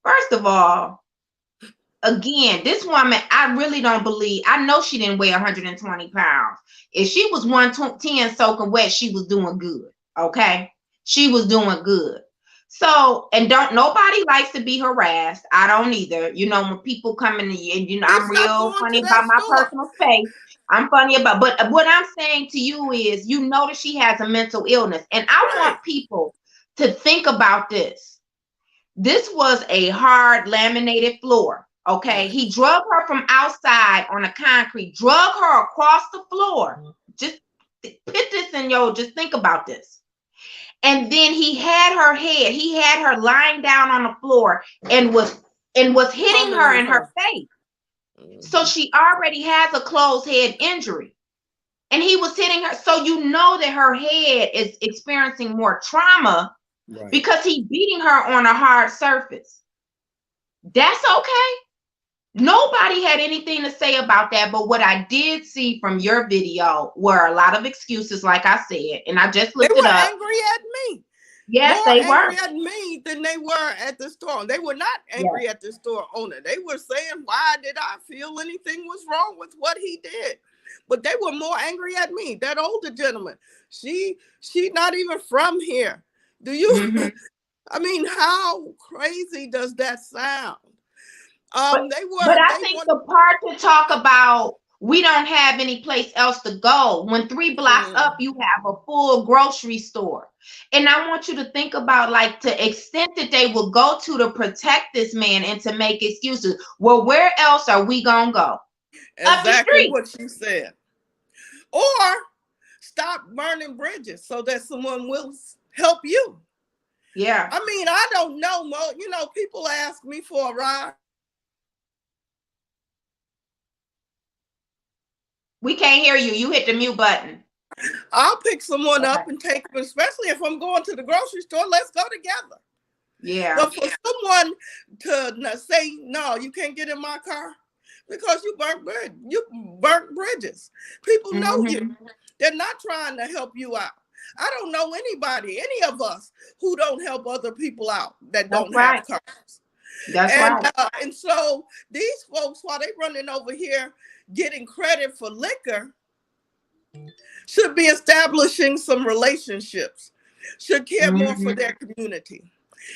First of all, again, this woman, I really don't believe. I know she didn't weigh 120 pounds. If she was 110 soaking wet, she was doing good. Okay, she was doing good. So, and nobody likes to be harassed. I don't either. You know, when people come in and I'm real funny about my personal space. I'm funny about, but what I'm saying to you is, that she has a mental illness, and I want people to think about this. This was a hard laminated floor. Okay, he drug her from outside on a concrete, drug her across the floor. Just put this in just think about this. And then he had her head, he had her lying down on the floor and was hitting her in her face. So she already has a closed head injury. And he was hitting her. So that her head is experiencing more trauma because he's beating her on a hard surface. That's okay. Nobody had anything to say about that. But what I did see from your video were a lot of excuses, like I said, and I just looked it up. They were angry at me. Yes, more they were angry at me than they were at the store. They were not angry at the store owner. They were saying, why did I feel anything was wrong with what he did? But they were more angry at me. That older gentleman, she not even from here. Do you? I mean, how crazy does that sound? But I think the part to talk about, we don't have any place else to go. When 3 blocks up, you have a full grocery store. And I want you to think about, like, the extent that they will go to protect this man and to make excuses. Well, where else are we going to go? Exactly what she said. Or stop burning bridges so that someone will help you. Yeah. I mean, I don't know, Mo. People ask me for a ride. We can't hear you. You hit the mute button. I'll pick someone up and take them, especially if I'm going to the grocery store. Let's go together. Yeah. But for someone to say, no, you can't get in my car Because you burnt bridges. People know you. They're not trying to help you out. I don't know anybody, any of us, who don't help other people out that don't have cars. That's right. And so these folks, while they running over here getting credit for liquor, should be establishing some relationships, should care more for their community.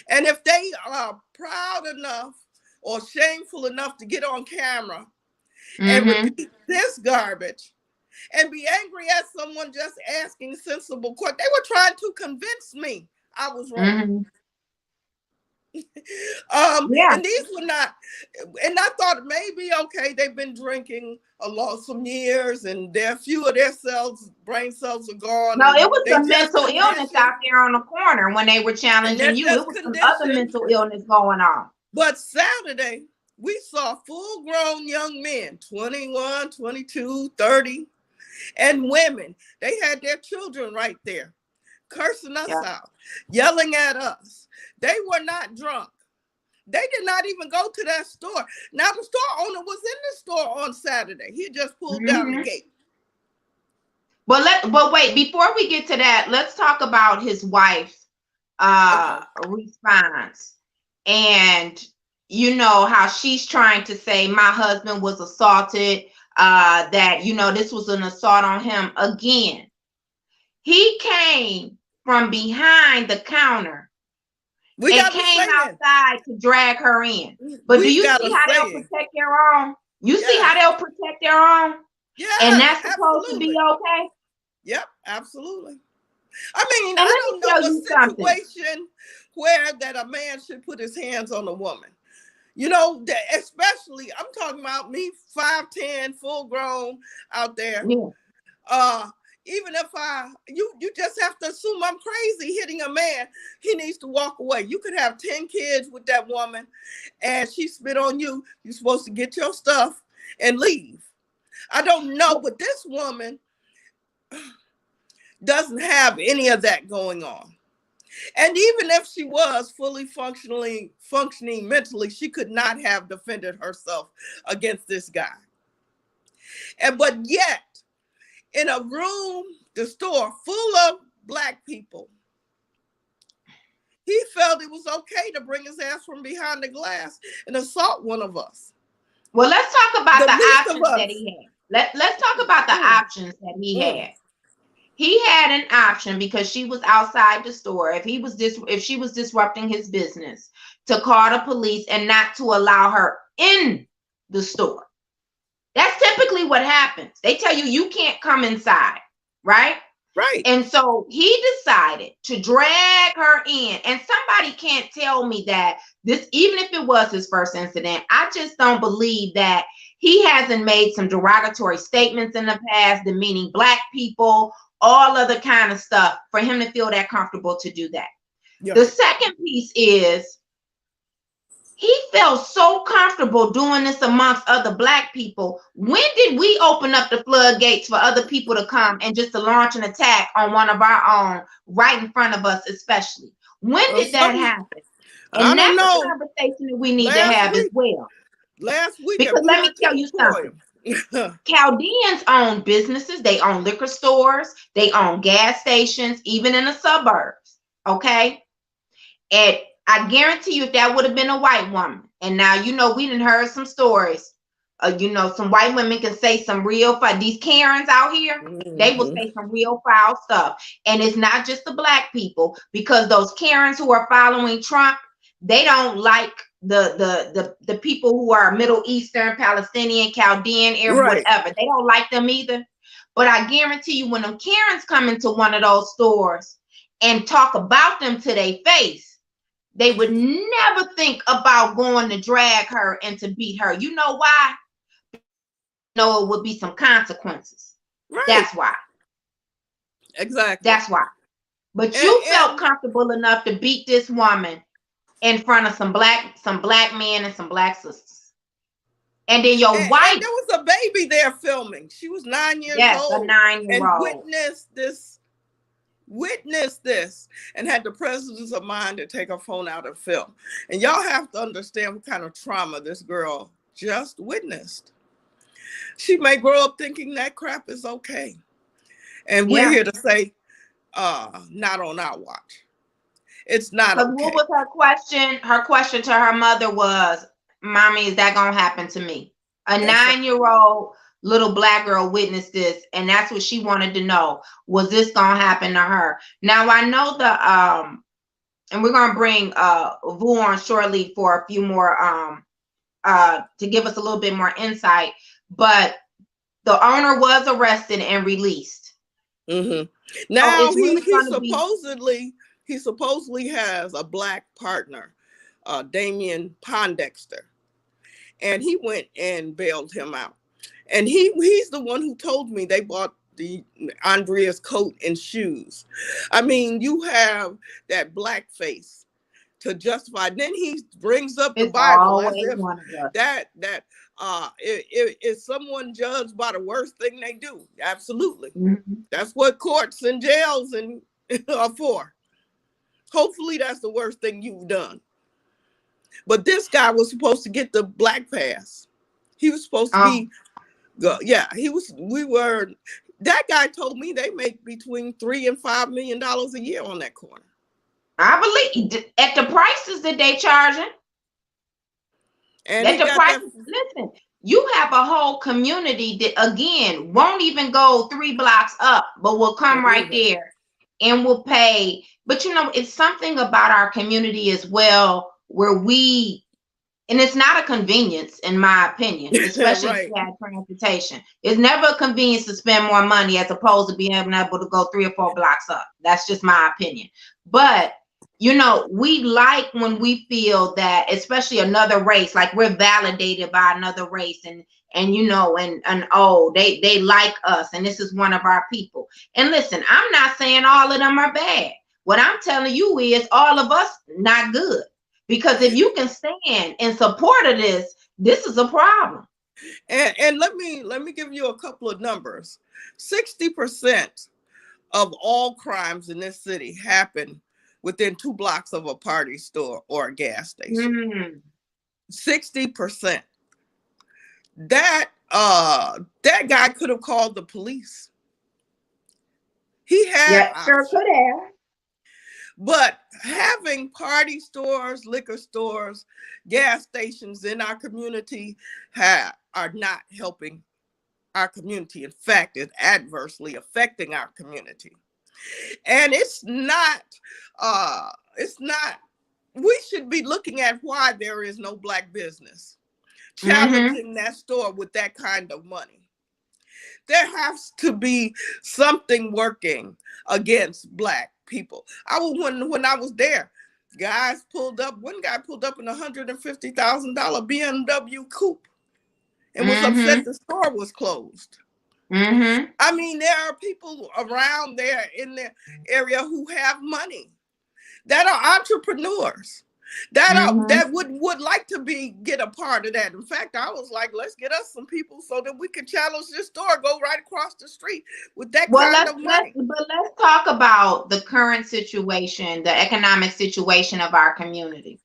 And if they are proud enough or shameful enough to get on camera and repeat this garbage and be angry at someone just asking sensible questions, they were trying to convince me I was wrong. And these were not, and I thought maybe, okay, they've been drinking some years and a few of their brain cells are gone. No, it was some mental illness out there on the corner when they were challenging you. It was some other mental illness going on. But Saturday, we saw full-grown young men, 21, 22, 30, and women. They had their children right there, cursing us out, yelling at us. They were not drunk. They did not even go to that store. Now, the store owner was in the store on Saturday. He just pulled down the gate. But wait, before we get to that, let's talk about his wife's response. And you know how she's trying to say my husband was assaulted, that, you know, this was an assault on him. Again, he came from behind the counter and came outside to drag her in. But do you see how they'll protect their own? You see how they'll protect their own? Yeah. And that's supposed to be okay? Yep, absolutely. I mean, I don't know a situation where that a man should put his hands on a woman. You know, especially, I'm talking about me, 5'10", full grown out there. Yeah. Even if you just have to assume I'm crazy hitting a man, he needs to walk away. You could have 10 kids with that woman and she spit on you. You're supposed to get your stuff and leave. I don't know, but this woman doesn't have any of that going on. And even if she was fully functioning mentally, she could not have defended herself against this guy. But yet, in a room, the store full of Black people, he felt it was okay to bring his ass from behind the glass and assault one of us. Well, let's talk about the options that he had. Let's talk about the options that he had. He had an option because she was outside the store. If she was disrupting his business, to call the police and not to allow her in the store. That's typically what happens. They tell you you can't come inside, right? Right. And so he decided to drag her in. And somebody can't tell me that this, even if it was his first incident, I just don't believe that he hasn't made some derogatory statements in the past, demeaning Black people, all other kind of stuff, for him to feel that comfortable to do that. Yeah. The second piece is he felt so comfortable doing this amongst other Black people. When did we open up the floodgates for other people to come and just to launch an attack on one of our own right in front of us, especially? When did that happen? And that's a conversation that we need to have as well. Last week, because let me tell you something. Chaldeans own businesses. They own liquor stores. They own gas stations, even in the suburbs. Okay. And I guarantee you, if that would have been a white woman, and now, you know, we done heard some stories. You know, some white women can say some real, these Karens out here, they will say some real foul stuff. And it's not just the Black people, because those Karens who are following Trump, they don't like the people who are Middle Eastern, Palestinian, Chaldean, whatever. They don't like them either. But I guarantee you, when them Karens come into one of those stores and talk about them to their face, they would never think about going to drag her and to beat her. You know why? No, it would be some consequences. Right. That's why. Exactly. That's why. But you felt comfortable enough to beat this woman in front of some black men and some Black sisters. And then your wife. And there was a baby there filming. She was 9 years old. Yes, a 9-year-old. And witnessed this and had the presence of mind to take her phone out and film. And y'all have to understand what kind of trauma this girl just witnessed. She may grow up thinking that crap is okay. And we're here to say, not on our watch. It's not okay. What was her question? Her question to her mother was, Mommy, is that going to happen to me? A 9-year-old little Black girl witnessed this, and that's what she wanted to know. Was this going to happen to her? Now, I know and we're going to bring Vu on shortly for a few more, to give us a little bit more insight, but the owner was arrested and released. Now, so he supposedly has a Black partner, Damian Pondexter, and he went and bailed him out. And he's the one who told me they bought Andrea's coat and shoes. I mean, you have that Black face to justify. Then he brings up the Bible as if is someone judged by the worst thing they do. Absolutely. That's what courts and jails are for. Hopefully that's the worst thing you've done. But this guy was supposed to get the Black pass. He was supposed to be, that guy told me they make between $3 and $5 million a year on that corner. I believe at the prices that they charging. And at the prices, listen, you have a whole community that again won't even go 3 blocks up, but will come right there and will pay. But you know, it's something about our community as well, where and it's not a convenience, in my opinion, especially if you have transportation. It's never a convenience to spend more money as opposed to being able to go 3 or 4 blocks up. That's just my opinion. But you know, we like when we feel that, especially another race, like we're validated by another race, and you know, and they like us, and this is one of our people. And listen, I'm not saying all of them are bad. What I'm telling you is all of us not good. Because if you can stand in support of this is a problem. And let me give you a couple of numbers. 60% of all crimes in this city happen within 2 blocks of a party store or a gas station. 60%. That guy could have called the police. He had sure could have. But having party stores, liquor stores, gas stations in our community are not helping our community. In fact, it's adversely affecting our community. And it's not, we should be looking at why there is no Black business challenging that store with that kind of money. There has to be something working against Black people. When I was there, one guy pulled up in a $150,000 BMW coupe and was upset the store was closed. I mean, there are people around there in the area who have money that are entrepreneurs that would like to get a part of that. In fact, I was like, let's get us some people so that we can challenge this store, go right across the street with that kind of money. But let's talk about the current situation, the economic situation of our community.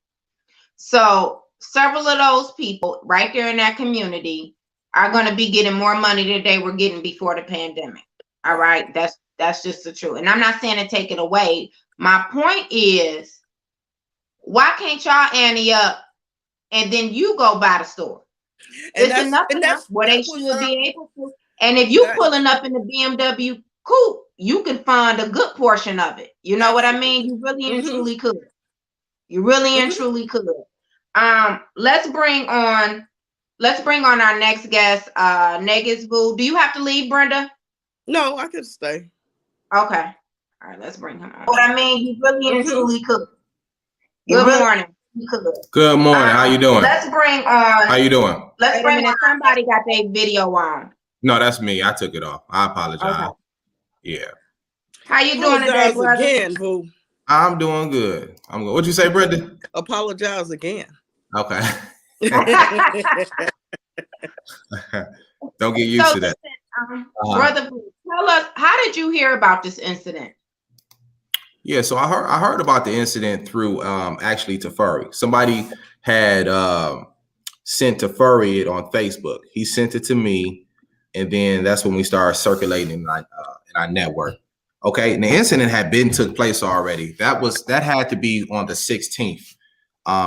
So several of those people right there in that community are going to be getting more money than they were getting before the pandemic. All right. That's just the truth. And I'm not saying to take it away. My point is, why can't y'all ante up and then you go by the store? It's enough where they should be able to. And if you pulling up in the BMW coupe, you can fund a good portion of it. You know what I mean? You really and truly could. You really and truly could. Let's bring on our next guest, Negus Vu. Do you have to leave, Brenda? No, I could stay. Okay. All right, let's bring him on. What I mean, you really and truly could. Good morning. Good morning. How you doing? Let's bring on. How you doing? Let's bring on. Somebody got their video on. No, that's me. I took it off. I apologize. Okay. Yeah. How you doing today, brother? Again, Boo. I'm doing good. I'm good. What'd you say, Brenda? Apologize again. Okay. Don't get used to that. Brother, tell us, how did you hear about this incident? Yeah, so I heard about the incident through actually Tafari. Somebody had sent to Furry it on Facebook. He sent it to me, and then that's when we started circulating in our network. Okay, and the incident had took place already. That had to be on the 16th,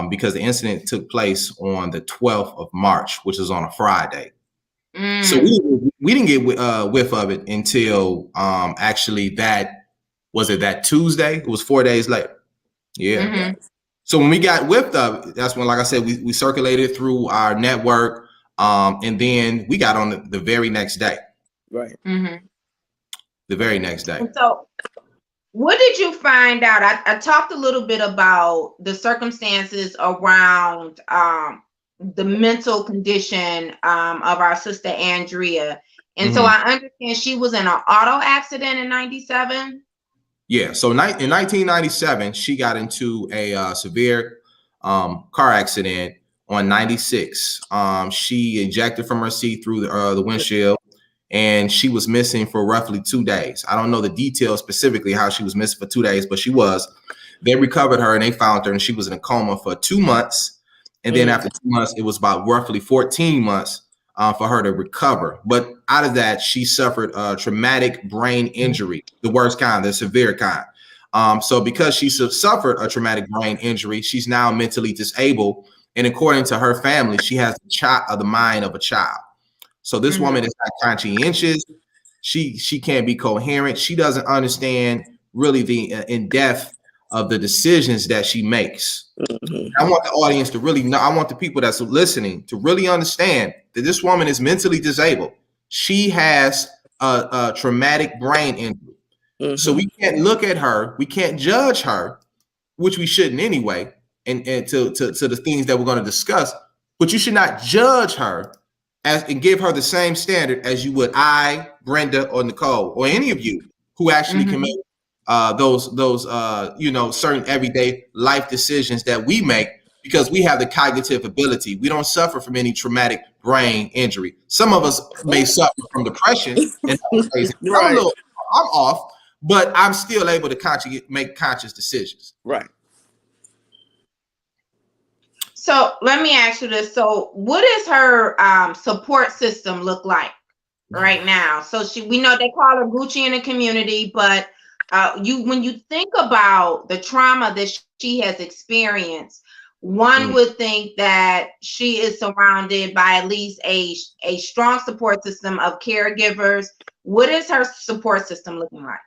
because the incident took place on the 12th of March, which is on a Friday. So we didn't get whiff of it until actually that Tuesday. It was 4 days later. Yeah. Mm-hmm. So when we got whiffed of it, that's when, like I said, we circulated through our network, and then we got on the very next day. Right. Mm-hmm. The very next day. And so what did you find out? I talked a little bit about the circumstances around the mental condition of our sister Andrea. And so I understand she was in an auto accident in 97. Yeah. So in 1997, she got into a severe car accident on 96. She ejected from her seat through the windshield, and she was missing for roughly 2 days. I don't know the details specifically how she was missing for 2 days, but she was. They recovered her and they found her, and she was in a coma for 2 months. And then after 2 months, it was about roughly 14 months for her to recover. But out of that, she suffered a traumatic brain injury, the worst kind, the severe kind. So because she suffered a traumatic brain injury, she's now mentally disabled. And according to her family, she has the mind of a child. So this woman is not conscientious. She can't be coherent. She doesn't understand really the in depth of the decisions that she makes. I want the audience to really know. I want the people that's listening to really understand that this woman is mentally disabled. She has a traumatic brain injury. So we can't look at her. We can't judge her, which we shouldn't anyway, and to the things that we're going to discuss. But you should not judge her and give her the same standard as you would I, Brenda, or Nicole, or any of you who actually can make those certain everyday life decisions that we make, because we have the cognitive ability. We don't suffer from any traumatic brain injury. Some of us may suffer from depression, and right. I'm off, but I'm still able to make conscious decisions. Right. So let me ask you this. So what does her support system look like right now? So we know they call her Gucci in the community, but when you think about the trauma that she has experienced, one would think that she is surrounded by at least a strong support system of caregivers. What is her support system looking like?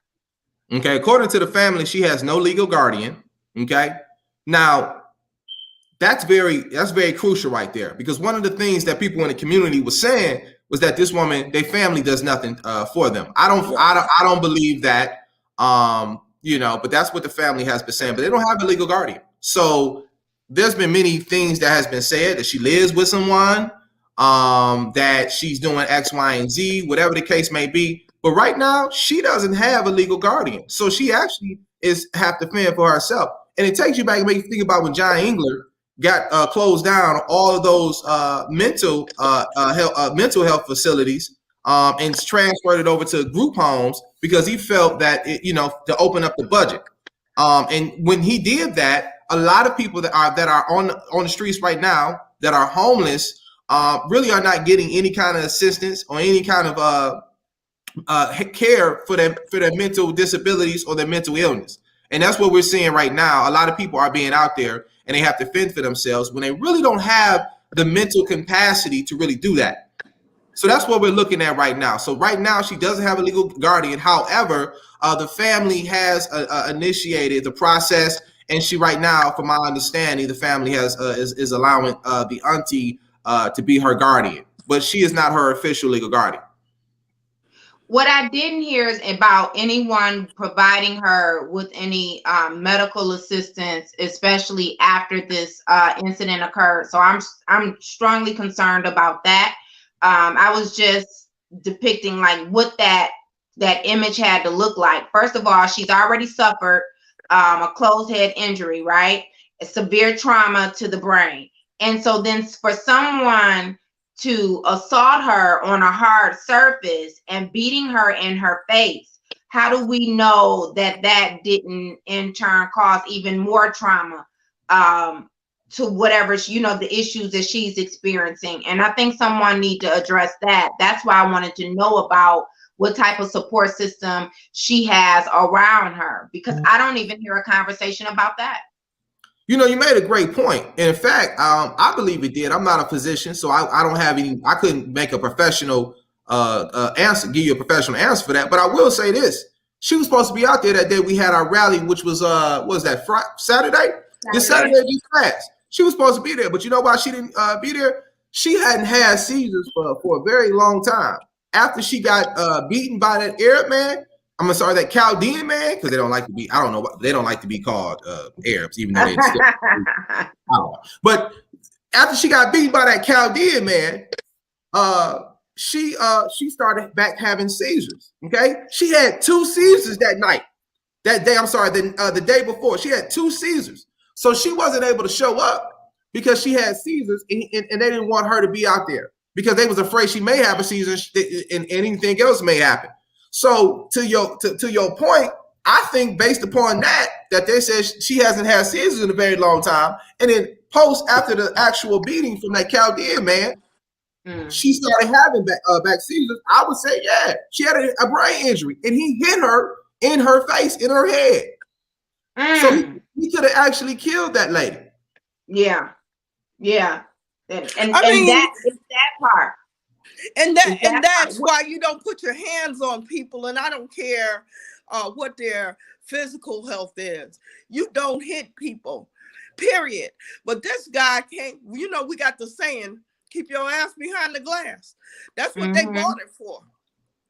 Okay, according to the family, she has no legal guardian. Okay, now that's very crucial right there, because one of the things that people in the community was saying was that this woman, their family does nothing for them. I don't believe that. But that's what the family has been saying, but they don't have a legal guardian. So there's been many things that has been said, that she lives with someone, that she's doing X, Y, and Z, whatever the case may be. But right now, she doesn't have a legal guardian. So she actually have to fend for herself. And it takes you back and make you think about when John Engler got closed down all of those mental health facilities, and transferred it over to group homes, because he felt that to open up the budget. And when he did that, a lot of people that are on the streets right now that are homeless really are not getting any kind of assistance or any kind of care for their mental disabilities or their mental illness. And that's what we're seeing right now. A lot of people are being out there and they have to fend for themselves when they really don't have the mental capacity to really do that. So that's what we're looking at right now. So right now, she doesn't have a legal guardian. However, the family has initiated the process, and she right now, from my understanding, the family is allowing the auntie to be her guardian, but she is not her official legal guardian. What I didn't hear is about anyone providing her with any medical assistance, especially after this incident occurred. So I'm strongly concerned about that. I was just depicting like what that image had to look like. First of all, she's already suffered a closed head injury, right? A severe trauma to the brain. And so then for someone to assault her on a hard surface and beating her in her face, how do we know that didn't in turn cause even more trauma to whatever, the issues that she's experiencing. And I think someone need to address that. That's why I wanted to know about what type of support system she has around her, because I don't even hear a conversation about that. You made a great point. In fact, I believe it did. I'm not a physician, so I don't have any. I couldn't make a professional answer, give you a professional answer for that. But I will say this: she was supposed to be out there that day we had our rally, which was what was that, Saturday? This Saturday class. She was supposed to be there, but you know why she didn't be there? She hadn't had seizures for a very long time. After she got beaten by that Arab man. I'm sorry, that Chaldean man, because they don't like to be, I don't know, they don't like to be called Arabs, even though they still. But after she got beaten by that Chaldean man, she started back having seizures. Okay, she had 2 seizures that night. That day, I'm sorry, the day before, she had 2 seizures. So she wasn't able to show up because she had seizures, and they didn't want her to be out there because they was afraid she may have a seizure and anything else may happen. So to your point, I think based upon that they said she hasn't had seizures in a very long time, and then after the actual beating from that Chaldean man, she started having back seizures. I would say, yeah, she had a brain injury, and he hit her in her face, in her head. So he could have actually killed that lady. Yeah, and that is that part. And that's why you don't put your hands on people. And I don't care what their physical health is. You don't hit people, period. But this guy can't, we got the saying, keep your ass behind the glass. That's what they bought it for.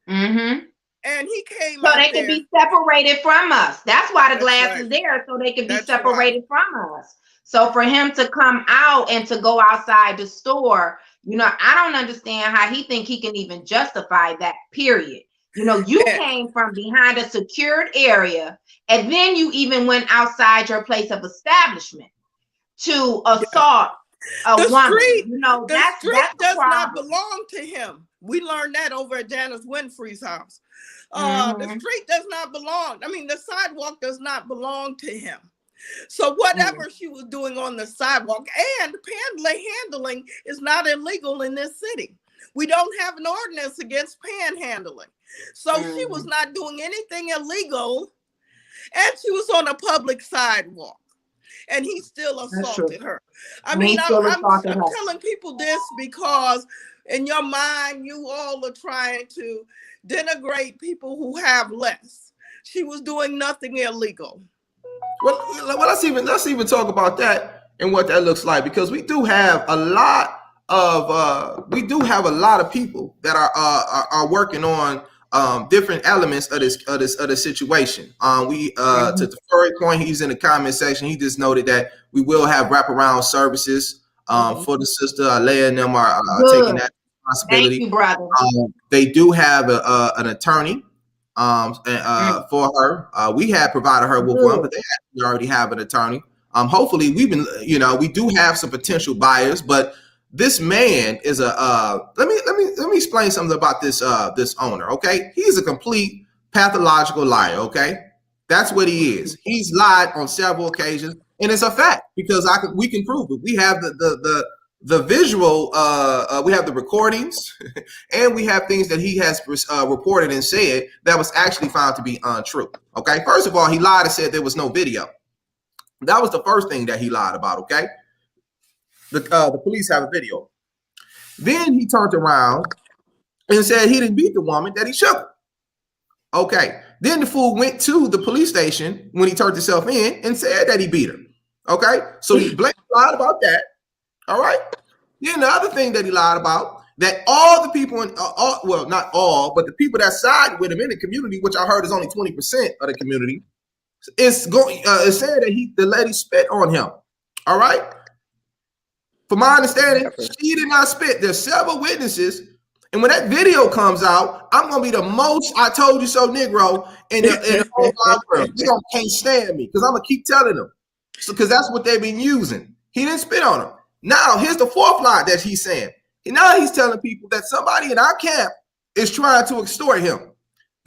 Mm-hmm. And he came so they can be separated from us. That's why the glass is there, so they can be separated from us. So for him to come out and to go outside the store, I don't understand how he think he can even justify that, period. You came from behind a secured area, and then you even went outside your place of establishment to assault a woman. The street does not belong to him. We learned that over at Janice Winfrey's house. The street does not belong. I mean, the sidewalk does not belong to him. So whatever she was doing on the sidewalk, and panhandling is not illegal in this city. We don't have an ordinance against panhandling. So she was not doing anything illegal, and she was on a public sidewalk, and he still assaulted her. I mean, I'm telling people this because in your mind, you all are trying to denigrate people who have less. She was doing nothing illegal. Well, let's even talk about that and what that looks like, because we do have a lot of people that are working on different elements of this situation. To Furry's point, he's in the comment section. He just noted that we will have wraparound services for the sister. Alea and them are taking that responsibility. Thank you, brother. They do have an attorney for her. We had provided her with one, but they already have an attorney. Hopefully we do have some potential buyers, but this man is let me explain something about this owner. Okay, he's a complete pathological liar. Okay, that's what he is. He's lied on several occasions, and it's a fact because we can prove it. We have the visual, we have the recordings, and we have things that he has reported and said that was actually found to be untrue. Okay, first of all, he lied and said there was no video. That was the first thing that he lied about. Okay, the police have a video. Then he turned around and said he didn't beat the woman, that he shook her. Okay, then the fool went to the police station when he turned himself in and said that he beat her. Okay, so he blatantly lied about that. All right. Then the other thing that he lied about, that all the people well, not all, but the people that side with him in the community, which I heard is only 20% of the community, is said that the lady spit on him. All right. From my understanding, she did not spit. There's several witnesses, and when that video comes out, I'm gonna be the most "I told you so" Negro in the whole wide world. They can't stand me because I'm gonna keep telling them, because that's what they've been using. He didn't spit on him. Now, here's the fourth lie that he's saying. And now he's telling people that somebody in our camp is trying to extort him.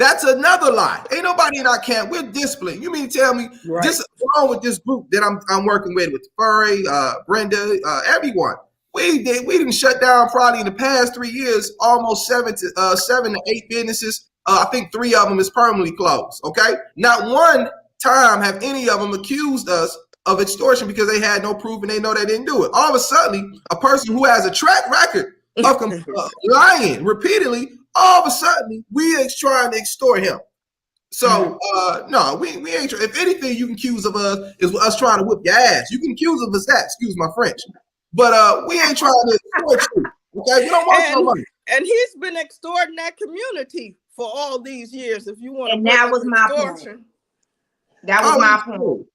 That's another lie. Ain't nobody in our camp. We're disciplined. You mean to tell me this is wrong with this group that I'm working with Furry, Brenda, everyone. We didn't shut down probably in the past 3 years almost 7 to 8 businesses. I think 3 of them is permanently closed. Okay, not one time have any of them accused us of extortion because they had no proof and they know they didn't do it. All of a sudden, a person who has a track record of lying repeatedly, all of a sudden we trying to extort him. So no, we ain't. If anything, you can accuse of us is us trying to whip your ass. You can accuse of us that. Excuse my French, but we ain't trying to extort you. Okay, we don't want no money. And he's been extorting that community for all these years. If you want, and that was my point. That was my point.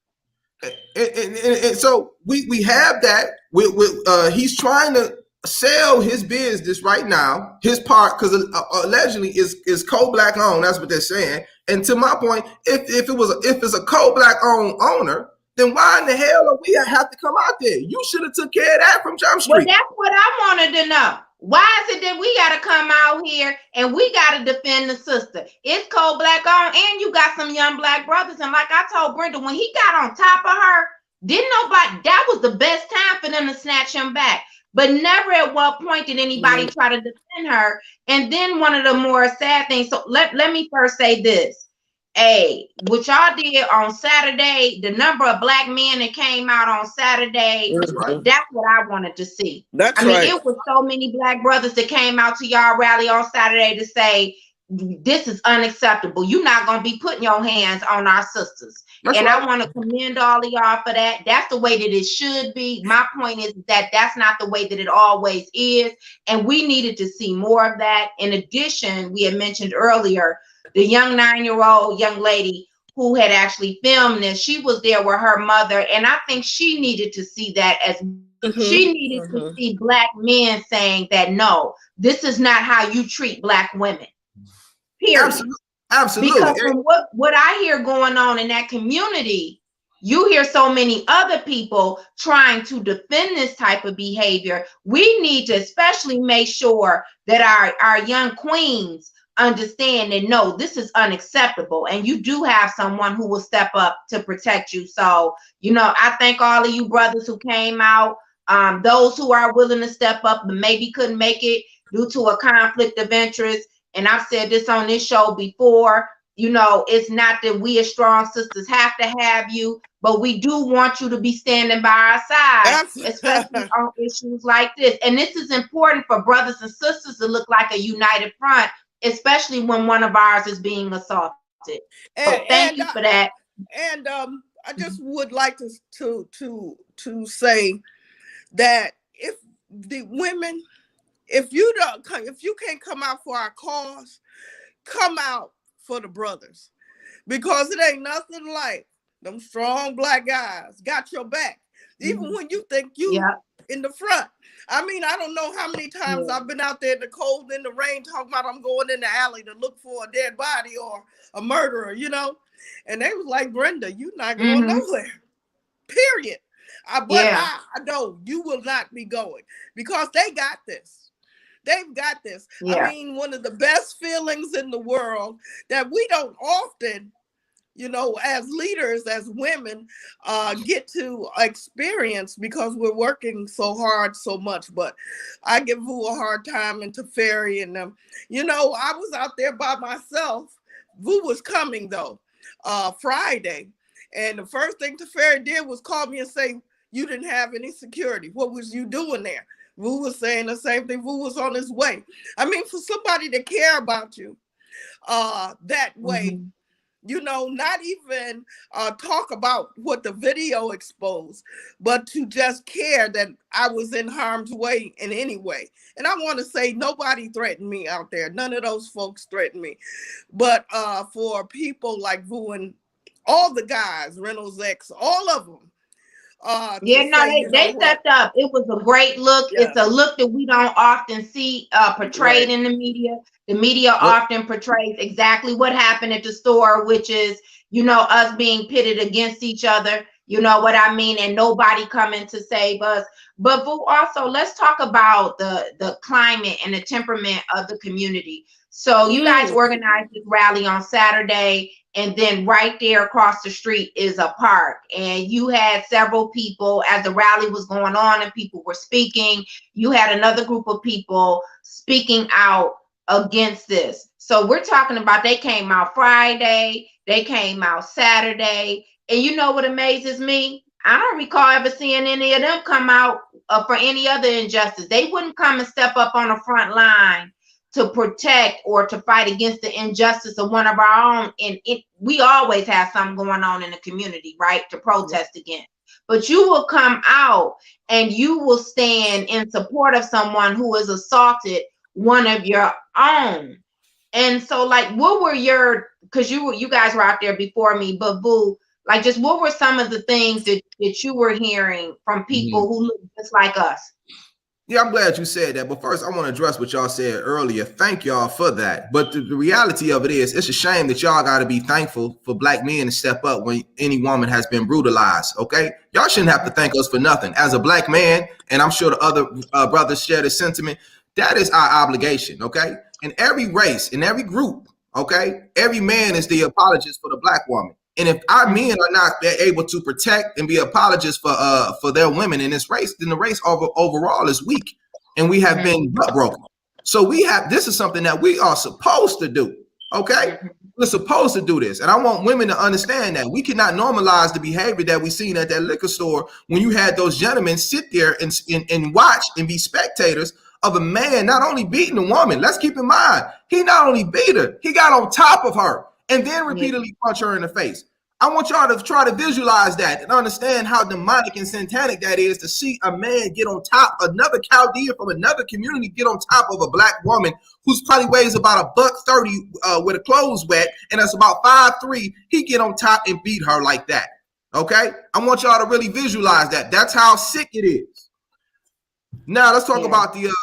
And so we have that. He's trying to sell his business right now, his part, because allegedly is co-black owned. That's what they're saying. And to my point, if it's a co-black owned owner, then why in the hell do we have to come out there? You should have took care of that from Jump Street. Well, that's what I wanted to know. Why is it that we got to come out here and we got to defend the sister? It's co-black owned, and you got some young black brothers. And like I told Brenda, when he got on top of her, didn't nobody? That was the best time for them to snatch him back. But never at what point did anybody try to defend her. And then one of the more sad things. So let me first say this. Hey, what y'all did on Saturday, the number of black men that came out on Saturday, that's what I wanted to see. I mean, it was so many black brothers that came out to y'all rally on Saturday to say, this is unacceptable. You're not going to be putting your hands on our sisters. I want to commend all of y'all for that. That's the way that it should be. My point is that that's not the way that it always is. And we needed to see more of that. In addition, we had mentioned earlier, the young 9-year-old young lady who had actually filmed this, she was there with her mother. And I think she needed to see that as she needed to see black men saying that, no, this is not how you treat black women. Period. Absolutely. Because from what I hear going on in that community, you hear so many other people trying to defend this type of behavior. We need to especially make sure that our young queens understand that, no, this is unacceptable. And you do have someone who will step up to protect you. So, I thank all of you brothers who came out, those who are willing to step up but maybe couldn't make it due to a conflict of interest. And I've said this on this show before, it's not that we as strong sisters have to have you, but we do want you to be standing by our side, especially on issues like this. And this is important for brothers and sisters to look like a united front, especially when one of ours is being assaulted. So thank you for that. And I just would like to say that if the women, if you can't come out for our cause, come out for the brothers, because it ain't nothing like them strong black guys got your back, even when you think you in the front. I mean, I don't know how many times I've been out there in the cold, in the rain, talking about I'm going in the alley to look for a dead body or a murderer, and they was like, Brenda, you're not going nowhere, period. I know you will not be going, because they got this. They've got this. Yeah. I mean, one of the best feelings in the world that we don't often, as leaders, as women, get to experience, because we're working so hard, so much. But I give Vu a hard time, and Teferi and them. I was out there by myself. Vu was coming, though, Friday. And the first thing Teferi did was call me and say, you didn't have any security. What was you doing there? Vu was saying the same thing. Vu was on his way. I mean, for somebody to care about you that way, not even talk about what the video exposed, but to just care that I was in harm's way in any way. And I want to say nobody threatened me out there. None of those folks threatened me. But for people like Vu and all the guys, Reynolds X, all of them, they stepped up. It was a great look. Yeah. It's a look that we don't often see portrayed in the media. The media often portrays exactly what happened at the store, which is, us being pitted against each other. You know what I mean? And nobody coming to save us. But Vu, also let's talk about the climate and the temperament of the community. So you guys organized this rally on Saturday, and then right there across the street is a park. And you had several people as the rally was going on and people were speaking. You had another group of people speaking out against this. So we're talking about they came out Friday, they came out Saturday. And you know what amazes me? I don't recall ever seeing any of them come out for any other injustice. They wouldn't come and step up on the front line to protect or to fight against the injustice of one of our own. And we always have something going on in the community, right, to protest against. But you will come out and you will stand in support of someone who has assaulted one of your own. And so, like, what were your, because you guys were out there before me, but Vu, like, just what were some of the things that you were hearing from people who look just like us? Yeah, I'm glad you said that. But first, I want to address what y'all said earlier. Thank y'all for that. But the reality of it is, it's a shame that y'all got to be thankful for black men to step up when any woman has been brutalized. Okay, y'all shouldn't have to thank us for nothing. As a black man, and I'm sure the other brothers share this sentiment, that is our obligation. Okay, in every race, in every group, okay, every man is the apologist for the black woman. And if our men are not able to protect and be apologists for their women in this race, then the race overall is weak, and we have been butt broken. So this is something that we are supposed to do. Okay, we're supposed to do this, and I want women to understand that we cannot normalize the behavior that we seen at that liquor store when you had those gentlemen sit there and watch and be spectators of a man not only beating a woman. Let's keep in mind, he not only beat her, he got on top of her and then repeatedly punch her in the face. I want y'all to try to visualize that and understand how demonic and satanic that is to see a man get on top, another Chaldean from another community get on top of a black woman who's probably weighs about $130 with her clothes wet, and that's about 5'3". He get on top and beat her like that. Okay? I want y'all to really visualize that. That's how sick it is. Now let's talk about the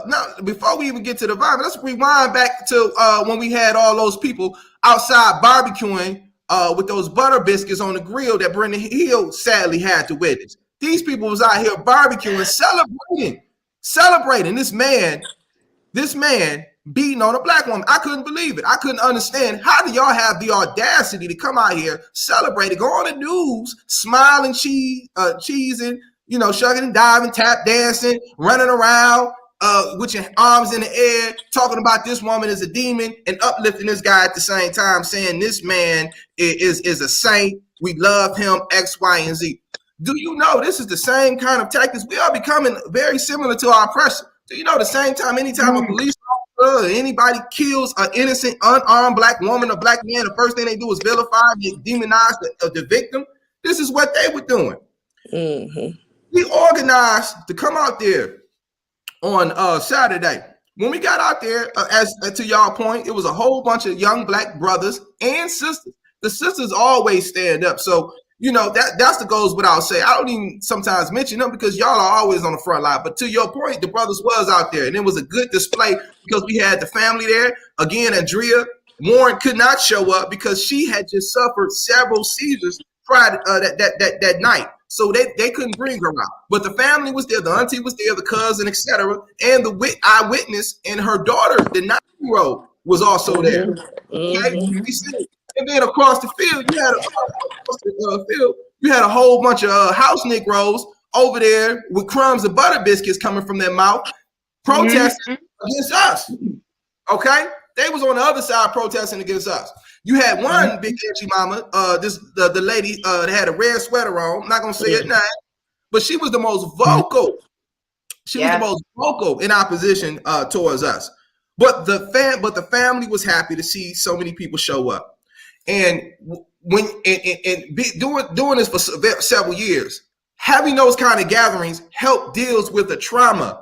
now before we even get to the violence, let's rewind back to when we had all those people outside barbecuing with those butter biscuits on the grill that Brenda Hill sadly had to witness. These people was out here barbecuing, celebrating this man beating on a black woman. I couldn't believe it. I couldn't understand, how do y'all have the audacity to come out here, celebrating, go on the news, smiling, cheesing, you know, shucking and diving, tap dancing, running around with your arms in the air, talking about this woman is a demon, and uplifting this guy at the same time, saying this man is a saint. We love him, X, Y, and Z. Do you know this is the same kind of tactics? We are becoming very similar to our oppressor. Do you know the same time, anytime a police officer or anybody kills an innocent, unarmed black woman or black man, the first thing they do is vilify and demonize the victim? This is what they were doing. We organized to come out there on Saturday. When we got out there, as to y'all point, it was a whole bunch of young black brothers and sisters. The sisters always stand up. So, you know, that's the goes without saying. I don't even sometimes mention them because y'all are always on the front line. But to your point, the brothers was out there, and it was a good display because we had the family there. Again, Andrea Warren could not show up because she had just suffered several seizures Friday that night. So they couldn't bring her out. But the family was there, the auntie was there, the cousin, etc. And the eyewitness and her daughter, the 9-year-old, was also there. Okay? And then across the field, you had a whole bunch of house Negroes over there with crumbs of butter biscuits coming from their mouth, protesting against us. Okay? They was on the other side protesting against us. You had one big edgy mama, the lady that had a red sweater on. I'm not gonna say her name, but she was the most vocal. She was the most vocal in opposition towards us. But the family was happy to see so many people show up. And when doing this for several years, having those kind of gatherings help deals with the trauma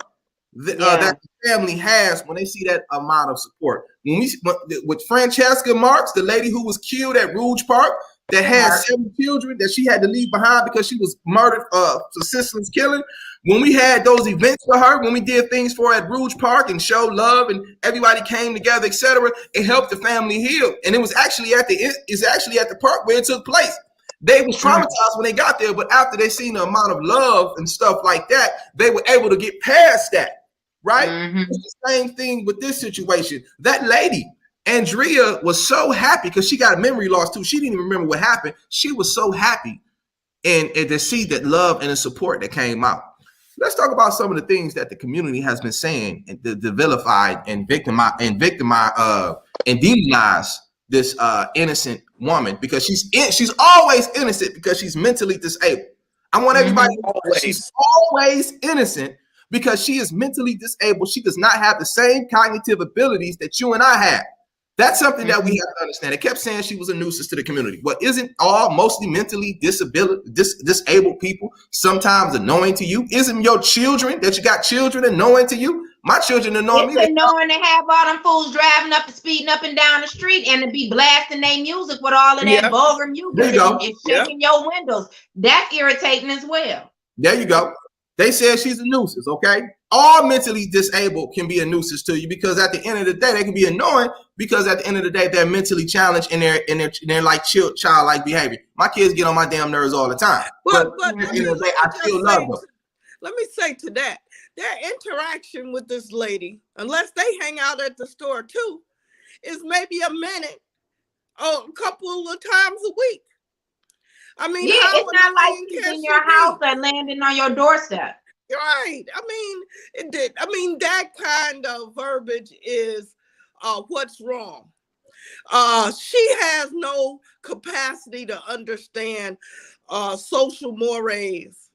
that the family has when they see that amount of support. With Francesca Marks, the lady who was killed at Rouge Park, that had 7 children that she had to leave behind because she was murdered for senseless killing. When we had those events for her, when we did things for her at Rouge Park and showed love and everybody came together, etc., it helped the family heal. And it was actually at the park where it took place. They was traumatized when they got there, but after they seen the amount of love and stuff like that, they were able to get past that, right? It's the same thing with this situation. That lady, Andrea, was so happy because she got memory loss too. She didn't even remember what happened. She was so happy and to see that love and the support that came out. Let's talk about some of the things that the community has been saying and to vilify and victimize and demonize this innocent woman, because she's always innocent because she's mentally disabled. I want everybody to know that she's always innocent because she is mentally disabled. She does not have the same cognitive abilities that you and I have. That's something that we have to understand. They kept saying she was a nuisance to the community. Well, isn't all mostly mentally disabled people sometimes annoying to you? Isn't your children, that you got children, annoying to you? My children annoy me. It's annoying to have all them fools driving up and speeding up and down the street and to be blasting their music with all of that vulgar music and shaking your windows. That's irritating as well. There you go. They said she's a nuisance, okay? All mentally disabled can be a nuisance to you because at the end of the day, they can be annoying because at the end of the day, they're mentally challenged and they're like childlike behavior. My kids get on my damn nerves all the time. But at the end of the day, I still love them. Let me say to that, their interaction with this lady, unless they hang out at the store too, is maybe a minute or a couple of times a week. I mean, it's not like she's in your house and landing on your doorstep. Right. I mean, that kind of verbiage is what's wrong. She has no capacity to understand social mores.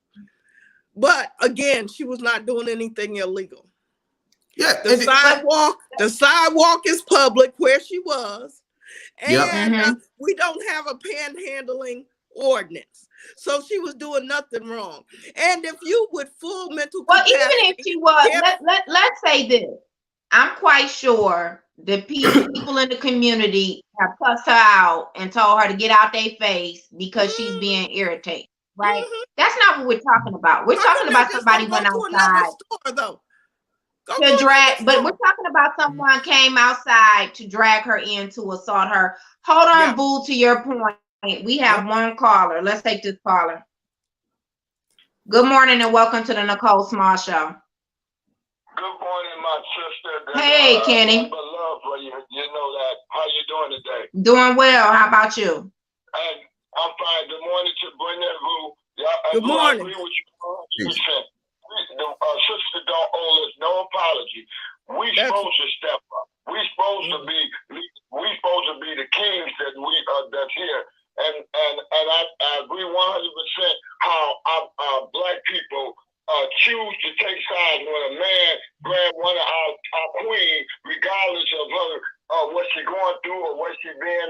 But again, she was not doing anything illegal. Yeah. The sidewalk is public where she was. And we don't have a panhandling ordinance. So she was doing nothing wrong. And if you with full mental capacity, even if she was, let's say this. I'm quite sure the people in the community have cussed her out and told her to get out their face because she's being irritated. Right? That's not what we're talking about. We're talking about somebody went outside to drag, but we're talking about someone came outside to drag her in to assault her. Hold on, boo, to your point. We have one caller. Let's take this caller. Good morning and welcome to the Nicole Small Show. Good morning, my sister. Hey, Kenny. Love for you. You know that. How you doing today? Doing well. How about you? And I'm fine. Good morning to Brenda. Good morning. I agree with you 100%. The sister don't owe us no apology. We supposed to step up. We supposed to be the kings that's here. And I agree 100% how our black people choose to take sides when a man grab one of our queen, regardless of her what she going through or what she being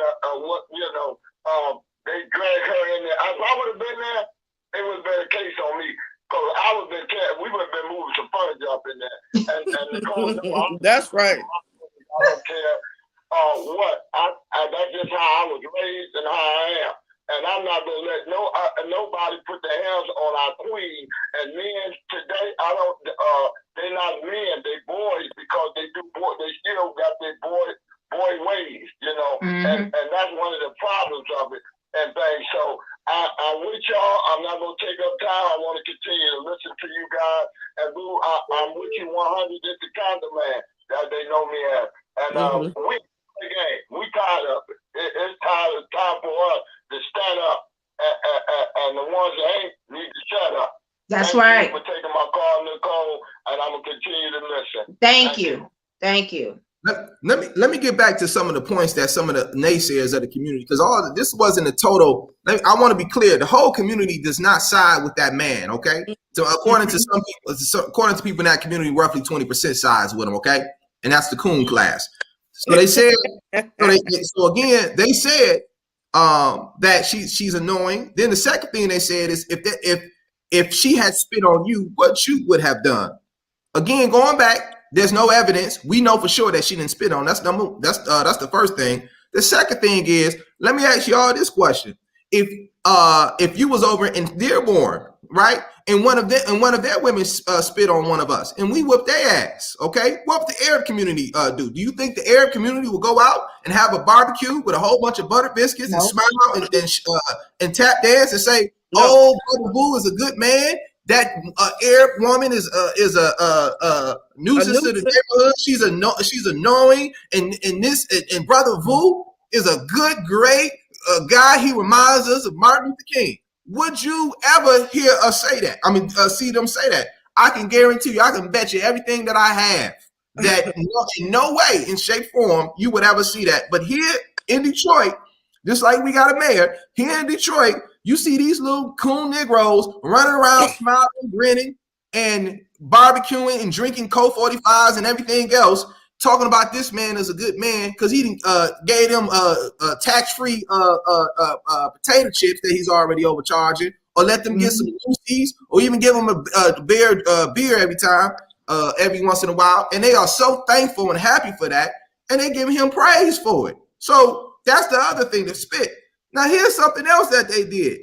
they drag her in there. If I would have been there, it would have been a case on me. Because we would have been moving some furniture up in there. And Nicole, that's right. I don't care what. That's just how I was raised and how I am. And I'm not gonna let nobody put their hands on our queen. And men today, they're not men, they boys, because they still got their boy ways, you know. And that's one of the problems of it and things. So I'm with y'all. I'm not gonna take up time. I want to continue to listen to you guys. And Boo, I'm with you 100. It's the kind of man that they know me as. And we tired of it. It's time for us to stand up, and the ones that ain't need to shut up. That's Thank right. you for taking my call, Nicole, and I'm gonna continue to listen. Thank you. Let me get back to some of the points that some of the naysayers of the community, because this wasn't a total. I want to be clear. The whole community does not side with that man. Okay, so according to some people, according to people in that community, roughly 20% sides with him. Okay, and that's the coon class. So they said. So again, they said that she's annoying. Then the second thing they said is if she had spit on you, what you would have done. Again, going back. There's no evidence. We know for sure that she didn't spit on. That's the first thing. The second thing is, let me ask y'all this question. if you was over in Dearborn, right, and one of their women spit on one of us, and we whooped their ass, okay? What would the Arab community do? Do you think the Arab community will go out and have a barbecue with a whole bunch of butter biscuits and smile and tap dance and say, "Oh, Brother Boo is a good man"? That Arab woman is a nuisance to the neighborhood. She's annoying, and Brother Vu is a good, great guy. He reminds us of Martin Luther King. Would you ever hear us say that? I mean, see them say that? I can guarantee you, I can bet you everything that I have that in no way, in shape, form, you would ever see that. But here in Detroit, just like we got a mayor here in Detroit, you see these little coon Negroes running around, smiling, grinning, and barbecuing and drinking Coke 45s and everything else, talking about this man is a good man because he gave them tax-free potato chips that he's already overcharging, or let them get some Lucy's, or even give them a beer every time, every once in a while. And they are so thankful and happy for that, and they give him praise for it. So that's the other thing, to spit. Now, here's something else that they did,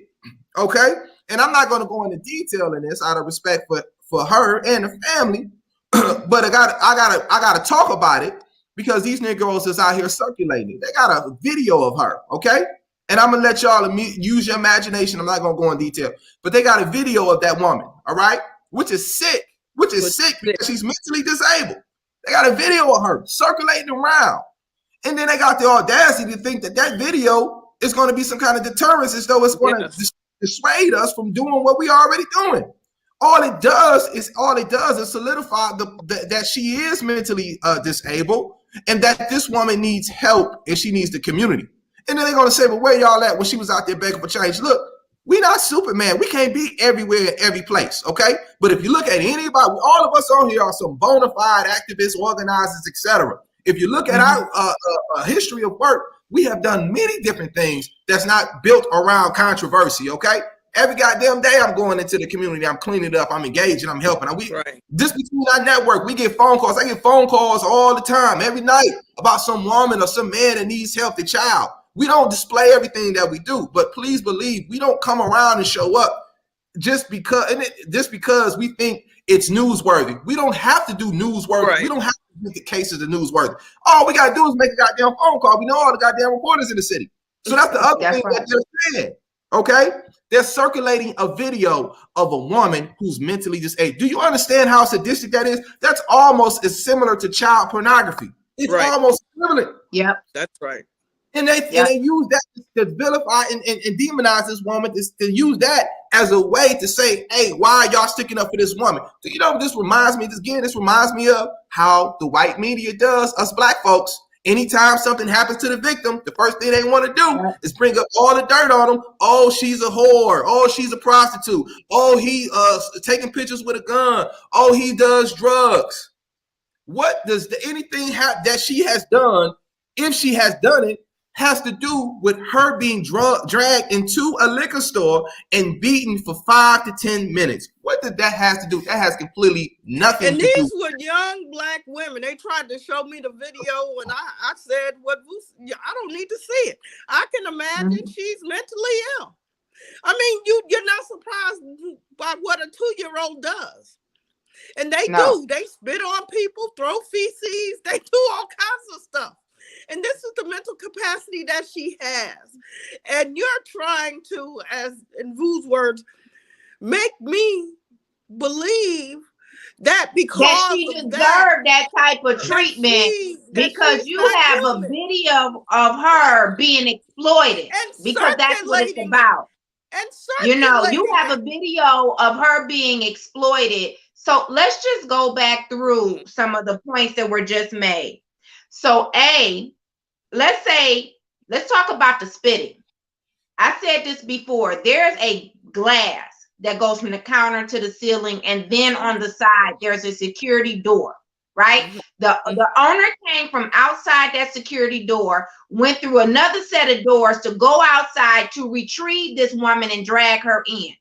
okay? And I'm not going to go into detail in this out of respect for her and the family, but I gotta talk about it because these Negroes is out here circulating. They got a video of her, okay? And I'm gonna let y'all use your imagination. I'm not gonna go in detail, but they got a video of that woman, all right? Which is sick because she's mentally disabled. They got a video of her circulating around. And then they got the audacity to think that video is going to be some kind of deterrence, as though it's going to dissuade us from doing what we already doing. All it does is solidify that she is mentally disabled, and that this woman needs help and she needs the community. And then they're going to say, well, where y'all at when she was out there begging for change? Look, we not Superman. We can't be everywhere, every place, okay? But if you look at anybody, all of us on here are some bona fide activists, organizers, etc. If you look at our history of work, we have done many different things that's not built around controversy, okay? Every goddamn day I'm going into the community, I'm cleaning it up, I'm engaging, I'm helping. Just between our network, we get phone calls. I get phone calls all the time, every night, about some woman or some man that needs help, the child. We don't display everything that we do, but please believe we don't come around and show up just because we think it's newsworthy. We don't have to do newsworthy. Right. We don't have to make the cases of newsworthy. All we gotta do is make a goddamn phone call. We know all the goddamn reporters in the city. So that's the other thing that they're saying. Okay, they're circulating a video of a woman who's mentally disabled. Do you understand how sadistic that is? That's almost as similar to child pornography. It's almost equivalent. Yep, that's right. And they use that to vilify and demonize this woman, to use that as a way to say, hey, why are y'all sticking up for this woman? So, you know, this reminds me of how the white media does us black folks. Anytime something happens to the victim, the first thing they want to do is bring up all the dirt on them. Oh, she's a whore. Oh, she's a prostitute. Oh, he taking pictures with a gun. Oh, he does drugs. What does anything that she has done, if she has done it, has to do with her being dragged into a liquor store and beaten for 5 to 10 minutes. What did that have to do? That has completely nothing to do. And these were young black women. They tried to show me the video, and I said, I don't need to see it. I can imagine she's mentally ill. I mean, you're not surprised by what a 2-year-old does. And they do. They spit on people, throw feces. They do all kinds of stuff. And this is the mental capacity that she has. And you're trying to, as in Vu's words, make me believe that because that she deserved that type of treatment because you have a video of her being exploited, because that's what it's about. And you know, you have a video of her being exploited. So let's just go back through some of the points that were just made. So let's talk about the spitting. I said this before. There's a glass that goes from the counter to the ceiling, and then on the side there's a security door, right? The owner came from outside that security door, went through another set of doors to go outside to retrieve this woman and drag her in.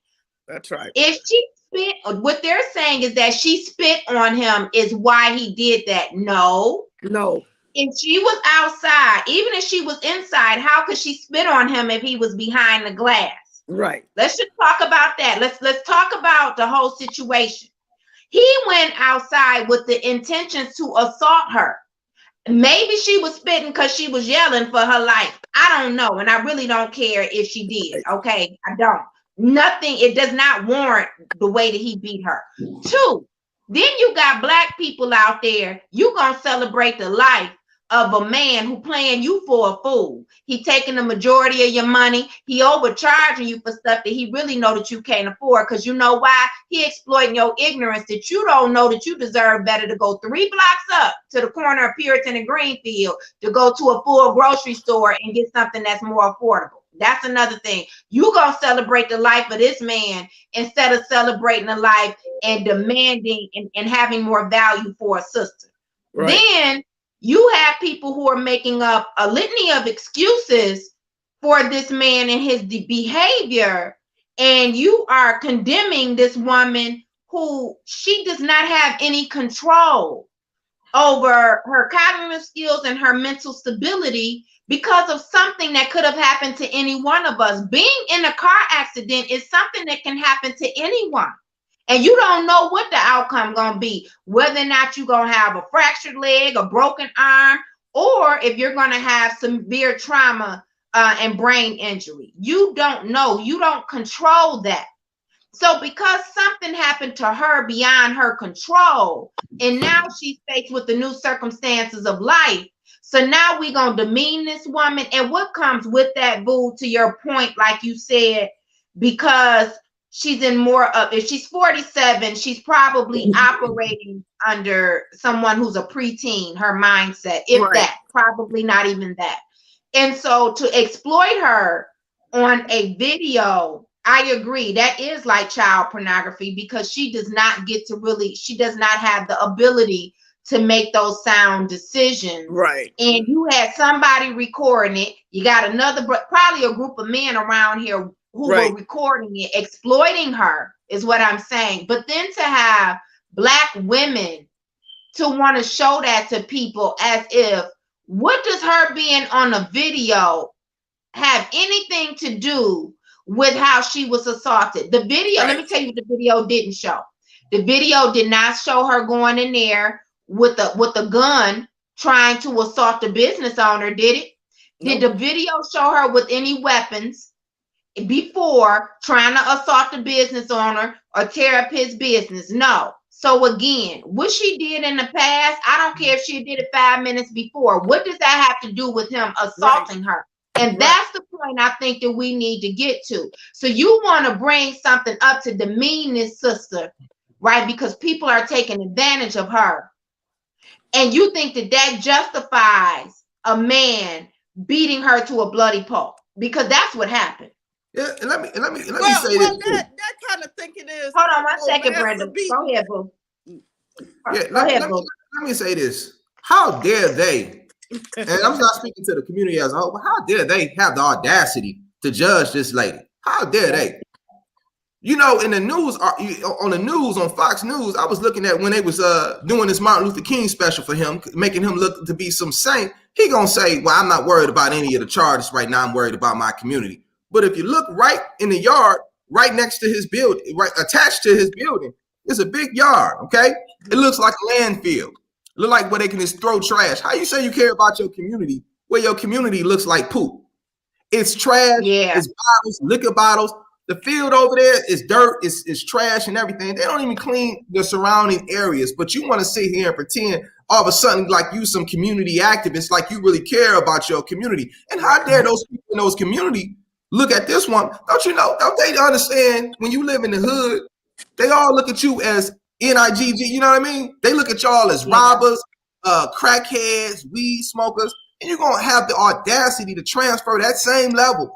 That's right. If she spit, what they're saying is that she spit on him is why he did that. No. If she was outside, even if she was inside, how could she spit on him if he was behind the glass? Right. Let's just talk about that. Let's talk about the whole situation. He went outside with the intentions to assault her. Maybe she was spitting because she was yelling for her life. I don't know. And I really don't care if she did. Okay. I don't. Nothing. It does not warrant the way that he beat her. Two, then you got black people out there. You gonna celebrate the life of a man who playing you for a fool. He taking the majority of your money. He overcharging you for stuff that he really know that you can't afford. Because you know why? He exploiting your ignorance that you don't know that you deserve better to go 3 blocks up to the corner of Puritan and Greenfield to go to a full grocery store and get something that's more affordable. That's another thing. You gonna celebrate the life of this man instead of celebrating the life and demanding and having more value for a sister. Right. Then you have people who are making up a litany of excuses for this man and his behavior, and you are condemning this woman who she does not have any control over her cognitive skills and her mental stability because of something that could have happened to any one of us. Being in a car accident is something that can happen to anyone. And you don't know what the outcome gonna be, whether or not you're gonna have a fractured leg, a broken arm, or if you're gonna have severe trauma and brain injury. You don't know. You don't control that. So because something happened to her beyond her control, and now she's faced with the new circumstances of life, so now we're gonna demean this woman. And what comes with that, boo, to your point, like you said, because she's in more of, if she's 47, she's probably operating under someone who's a preteen, her mindset, if right. That, probably not even that. And so to exploit her on a video, I agree, that is like child pornography because she does not get to really, she does not have the ability to make those sound decisions. Right. And you had somebody recording it. You got another, probably a group of men around here who right. were recording it, exploiting her, is what I'm saying. But then to have Black women to want to show that to people as if, what does her being on a video have anything to do with how she was assaulted? The video, right. Let me tell you what the video didn't show. The video did not show her going in there with a gun trying to assault the business owner, did it? Nope. Did the video show her with any weapons before trying to assault the business owner or tear up his business? No. So again, what she did in the past, I don't care if she did it 5 minutes before. What does that have to do with him assaulting right. her? And right. That's the point I think that we need to get to. So you want to bring something up to demean this sister, right? Because people are taking advantage of her. And you think that that justifies a man beating her to a bloody pulp, because that's what happened. Yeah, and let me say this. That kind of thinking is. Hold on 1 second, Brenda. Go ahead, boo. Yeah, let me say this. How dare they? And I'm not speaking to the community as a whole, but how dare they have the audacity to judge this lady? How dare they? You know, in the news, on Fox News, I was looking at when they was doing this Martin Luther King special for him, making him look to be some saint. He gonna say, well, I'm not worried about any of the charges right now. I'm worried about my community. But if you look right in the yard, right next to his building, right attached to his building, it's a big yard, okay? It looks like a landfill. It looks like where they can just throw trash. How you say you care about your community where your community looks like poop? It's trash, yeah. It's bottles, liquor bottles. The field over there is dirt, it's trash and everything. They don't even clean the surrounding areas, but you want to sit here and pretend all of a sudden like you some community activists, like you really care about your community. And how dare those people in those communities look at this one? Don't you know? Don't they understand when you live in the hood, they all look at you as NIGG, you know what I mean? They look at y'all as robbers, crackheads, weed smokers, and you're going to have the audacity to transfer that same level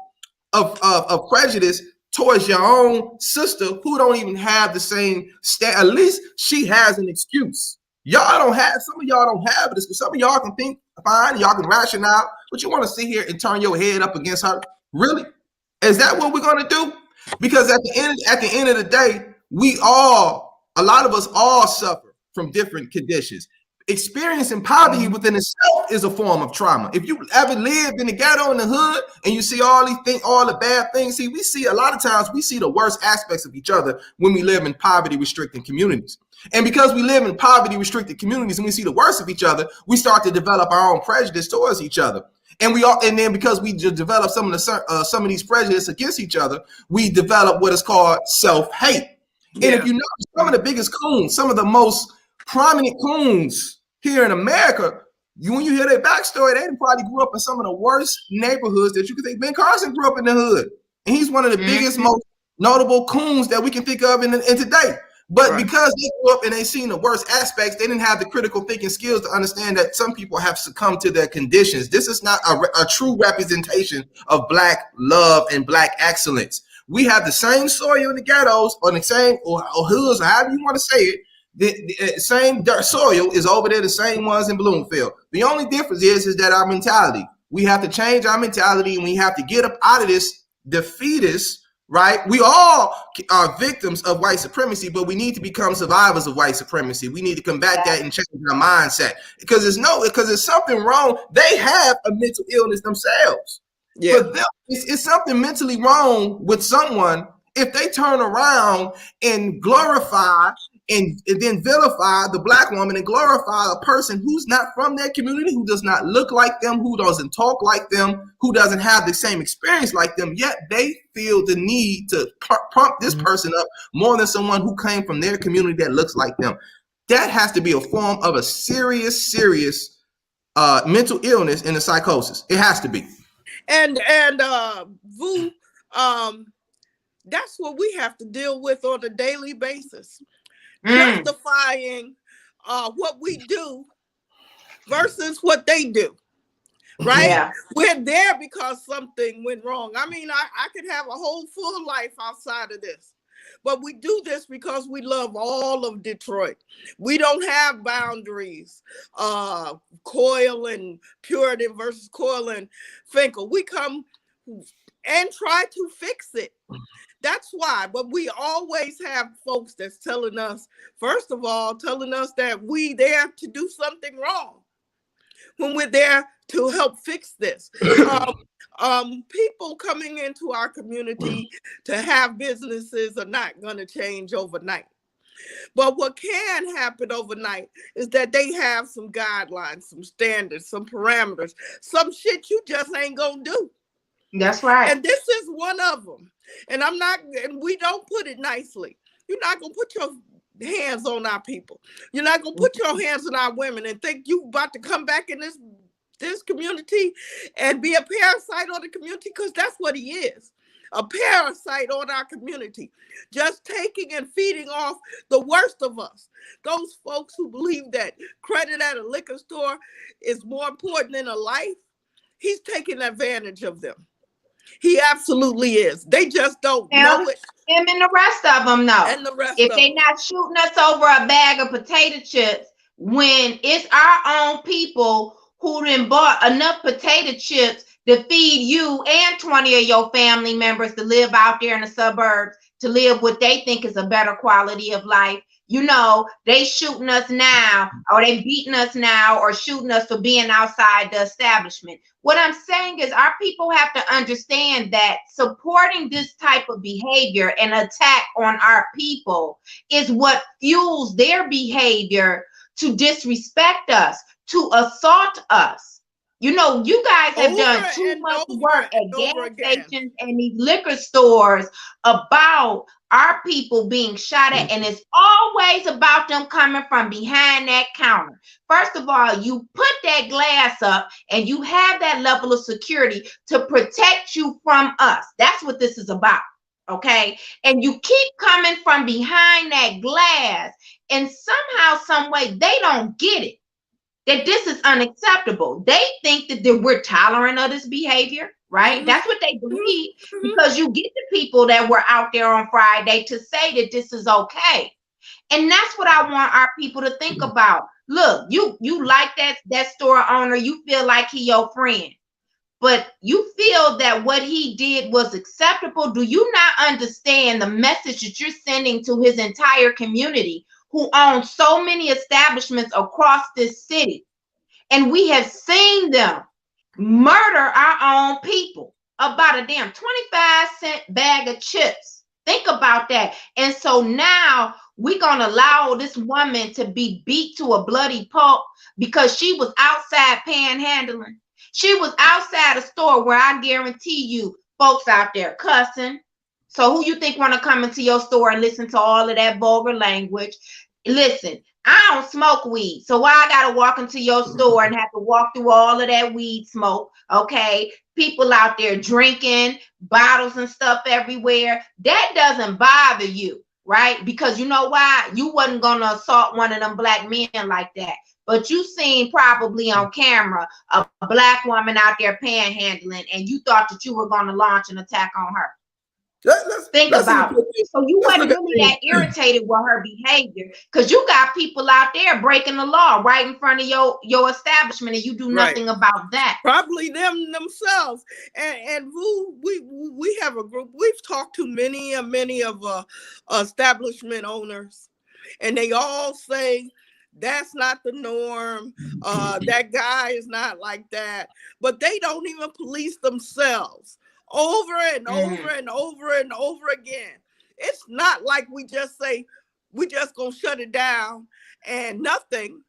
of prejudice towards your own sister who don't even have the same at least she has an excuse. Y'all don't have, some of y'all don't have this, but some of y'all can think fine, y'all can ration out, but you want to sit here and turn your head up against her? Really? Is that what we're going to do? Because at the end of the day, a lot of us all suffer from different conditions. experiencing poverty within itself is a form of trauma. If you ever lived in the ghetto in the hood and you see all these things, all the bad things, we see a lot of times we see the worst aspects of each other when we live in poverty restricted communities. And because we live in poverty restricted communities and we see the worst of each other, we start to develop our own prejudice towards each other. And then because we just develop some of these prejudices against each other, we develop what is called self-hate. Yeah. And if you know some of the biggest coons, some of the most prominent coons here in America, when you hear their backstory, they probably grew up in some of the worst neighborhoods that you could think. Ben Carson grew up in the hood, and he's one of the biggest, most notable coons that we can think of in today. But because they grew up and they seen the worst aspects, they didn't have the critical thinking skills to understand that some people have succumbed to their conditions. This is not a true representation of Black love and Black excellence. We have the same soil in the ghettos, or the same or hoods, or however you want to say it. The same dirt soil is over there, the same ones in Bloomfield. The only difference is that our mentality. We have to change our mentality, and we have to get up out of this defeatist. Right? We all are victims of white supremacy, but we need to become survivors of white supremacy. We need to combat that and change our mindset, because there's something wrong. They have a mental illness themselves. Yeah. For them, it's something mentally wrong with someone if they turn around and glorify and then vilify the Black woman and glorify a person who's not from their community, who does not look like them, who doesn't talk like them, who doesn't have the same experience like them, yet they feel the need to pump this person up more than someone who came from their community that looks like them. That has to be a form of a serious mental illness and a psychosis. It has to be. And Vu, that's what we have to deal with on a daily basis. Justifying what we do versus what they do, right? Yeah. We're there because something went wrong. I mean, I could have a whole full life outside of this, but we do this because we love all of Detroit. We don't have boundaries, Coyle and Puritan versus Coyle and Finkel. We come and try to fix it. That's why, but we always have folks that's telling us, first of all, that we there to do something wrong when we're there to help fix this. People coming into our community to have businesses are not going to change overnight. But what can happen overnight is that they have some guidelines, some standards, some parameters, some shit you just ain't going to do. That's right. And this is one of them. And we don't put it nicely. You're not going to put your hands on our people. You're not going to put your hands on our women and think you about to come back in this community and be a parasite on the community, because that's what he is. A parasite on our community, just taking and feeding off the worst of us. Those folks who believe that credit at a liquor store is more important than a life, he's taking advantage of them. He absolutely is. They just don't know it. Him and the rest of them know. And the rest if they not shooting us over a bag of potato chips, when it's our own people who then bought enough potato chips to feed you and 20 of your family members to live out there in the suburbs, to live what they think is a better quality of life. You know, they shooting us now, or they beating us now, or shooting us for being outside the establishment. What I'm saying is our people have to understand that supporting this type of behavior and attack on our people is what fuels their behavior to disrespect us, to assault us. You know, you guys have done too much work at gas stations and these liquor stores about our people being shot at, and it's always about them coming from behind that counter. First of all, you put that glass up and you have that level of security to protect you from us. That's what this is about, okay? And you keep coming from behind that glass, and somehow, some way, they don't get it, that this is unacceptable. They think that we're tolerant of this behavior, right? That's what they believe, because you get the people that were out there on Friday to say that this is okay. And that's what I want our people to think about. Look, you like that store owner, you feel like he your friend, but you feel that what he did was acceptable. Do you not understand the message that you're sending to his entire community who own so many establishments across this city. And we have seen them murder our own people about a damn 25-cent bag of chips. Think about that. And so now we're going to allow this woman to be beat to a bloody pulp because she was outside panhandling. She was outside a store where I guarantee you folks out there cussing. So who you think want to come into your store and listen to all of that vulgar language? Listen, I don't smoke weed, so why I gotta walk into your store and have to walk through all of that weed smoke? Okay, people out there drinking, bottles and stuff everywhere. That doesn't bother you, right? Because you know why? You wasn't gonna assault one of them black men like that. But you seen probably on camera a black woman out there panhandling, and you thought that you were gonna launch an attack on her. Think about it. So you wasn't really that irritated with her behavior because you got people out there breaking the law right in front of your establishment, and you do nothing about that. Probably them themselves. And who we have a group. We've talked to many of establishment owners, and they all say that's not the norm. That guy is not like that. But they don't even police themselves. Over and over and over and over again. It's not like we just say we just gonna shut it down and nothing.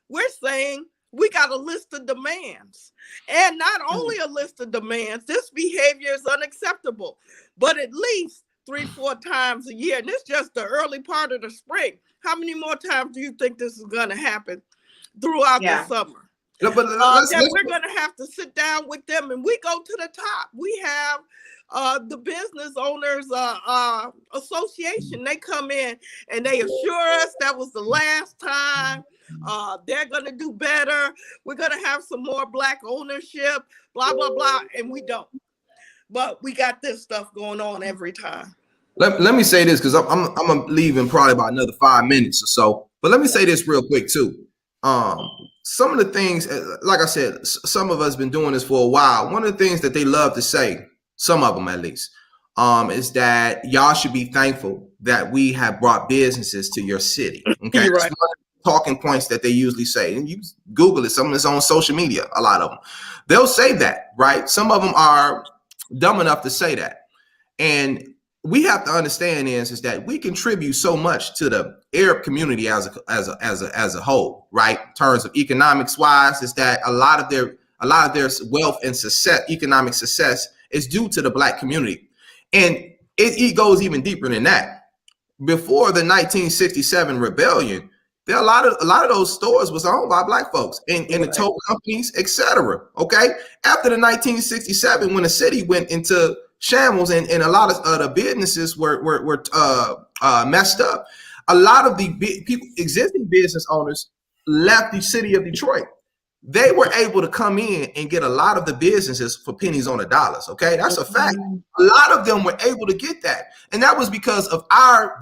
We're saying we got a list of demands, and not only a list of demands. This behavior is unacceptable, but at least 3-4 times a year, and it's just the early part of the spring. How many more times do you think this is gonna happen throughout the summer? But that we're going to have to sit down with them, and we go to the top. We have the business owners association. They come in and they assure us that was the last time. They're going to do better. We're going to have some more black ownership, blah, blah, blah. And we don't. But we got this stuff going on every time. Let me say this, because I'm going to leave in probably about another 5 minutes or so. But let me say this real quick, too. Some of the things, like I said, some of us been doing this for a while. One of the things that they love to say, some of them at least, is that y'all should be thankful that we have brought businesses to your city. Okay, right. Talking points that they usually say, and you Google it. Some of it's on social media. A lot of them, they'll say that, right? Some of them are dumb enough to say that, and we have to understand is that we contribute so much to the Arab community as a whole, right? In terms of economics wise, is that a lot of their wealth and success, economic success, is due to the black community, and it goes even deeper than that. Before the 1967 rebellion, there a lot of those stores was owned by black folks and the toll companies, etc. Okay, after the 1967, when the city went into shambles and a lot of the businesses were messed up, a lot of the people, existing business owners, left the city of Detroit. They were able to come in and get a lot of the businesses for pennies on the dollars. Okay, that's a fact. A lot of them were able to get that, and that was because of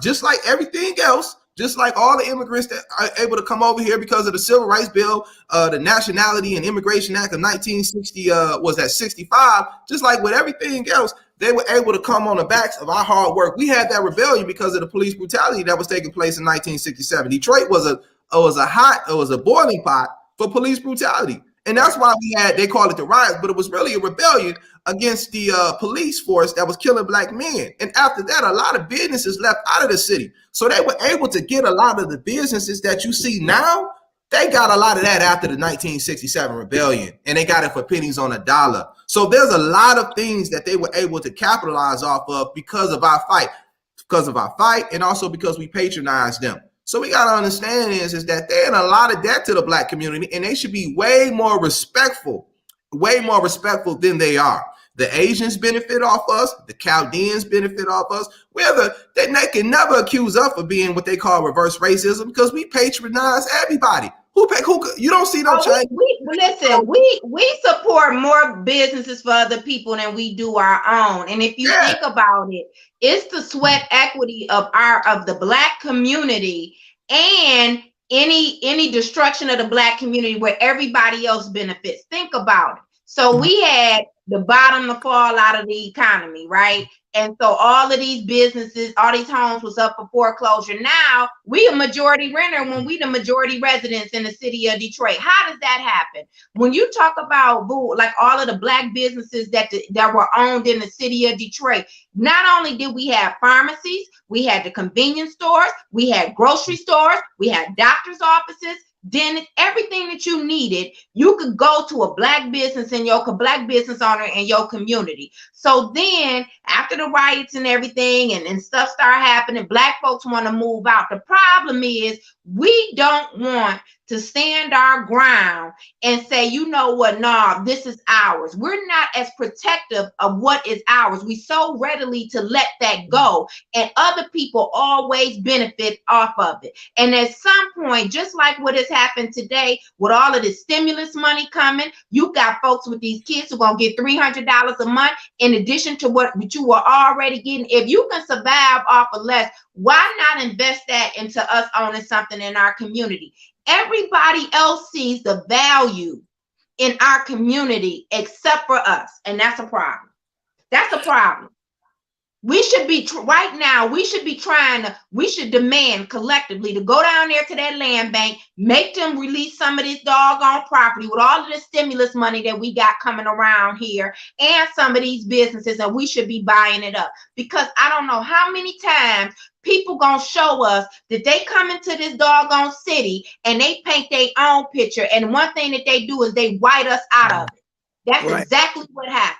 just like everything else, just like all the immigrants that are able to come over here because of the Civil Rights Bill, the Nationality and Immigration Act of 1960 was at 65. Just like with everything else, they were able to come on the backs of our hard work. We had that rebellion because of the police brutality that was taking place in 1967. Detroit was a boiling pot for police brutality, and that's why they call it the riots, but it was really a rebellion against the police force that was killing black men. And after that, a lot of businesses left out of the city, so they were able to get a lot of the businesses that you see now. They got a lot of that after the 1967 rebellion, and they got it for pennies on a dollar. So there's a lot of things that they were able to capitalize off of because of our fight, and also because we patronized them. So we got to understand is that they're in a lot of debt to the black community, and they should be way more respectful than they are. The Asians benefit off us. The Chaldeans benefit off us. They can never accuse us of being what they call reverse racism because we patronize everybody. Who you don't see no change. We support more businesses for other people than we do our own. And if you think about it, it's the sweat equity of the black community and any destruction of the black community where everybody else benefits. Think about it. So we had the bottom to fall out of the economy, right? And so all of these businesses, all these homes was up for foreclosure. Now we a majority renter when we the majority residents in the city of Detroit. How does that happen? When you talk about like all of the black businesses that were owned in the city of Detroit, not only did we have pharmacies, we had the convenience stores, we had grocery stores, we had doctors' offices, dentists, everything that you needed, you could go to a black business and black business owner in your community. So then after the riots and everything and stuff start happening, black folks want to move out. The problem is we don't want to stand our ground and say, you know what, nah, this is ours. We're not as protective of what is ours. We so readily to let that go, and other people always benefit off of it. And at some point, just like what has happened today with all of this stimulus money coming, you got folks with these kids who are going to get $300 a month in addition to what you were already getting. If you can survive off of less, why not invest that into us owning something in our community? Everybody else sees the value in our community except for us, and that's a problem. That's a problem. We should be right now, we should demand collectively to go down there to that land bank, make them release some of this doggone property with all of the stimulus money that we got coming around here and some of these businesses, and we should be buying it up. Because I don't know how many times people gonna show us that they come into this doggone city and they paint their own picture, and one thing that they do is they white us out of it. That's exactly what happens.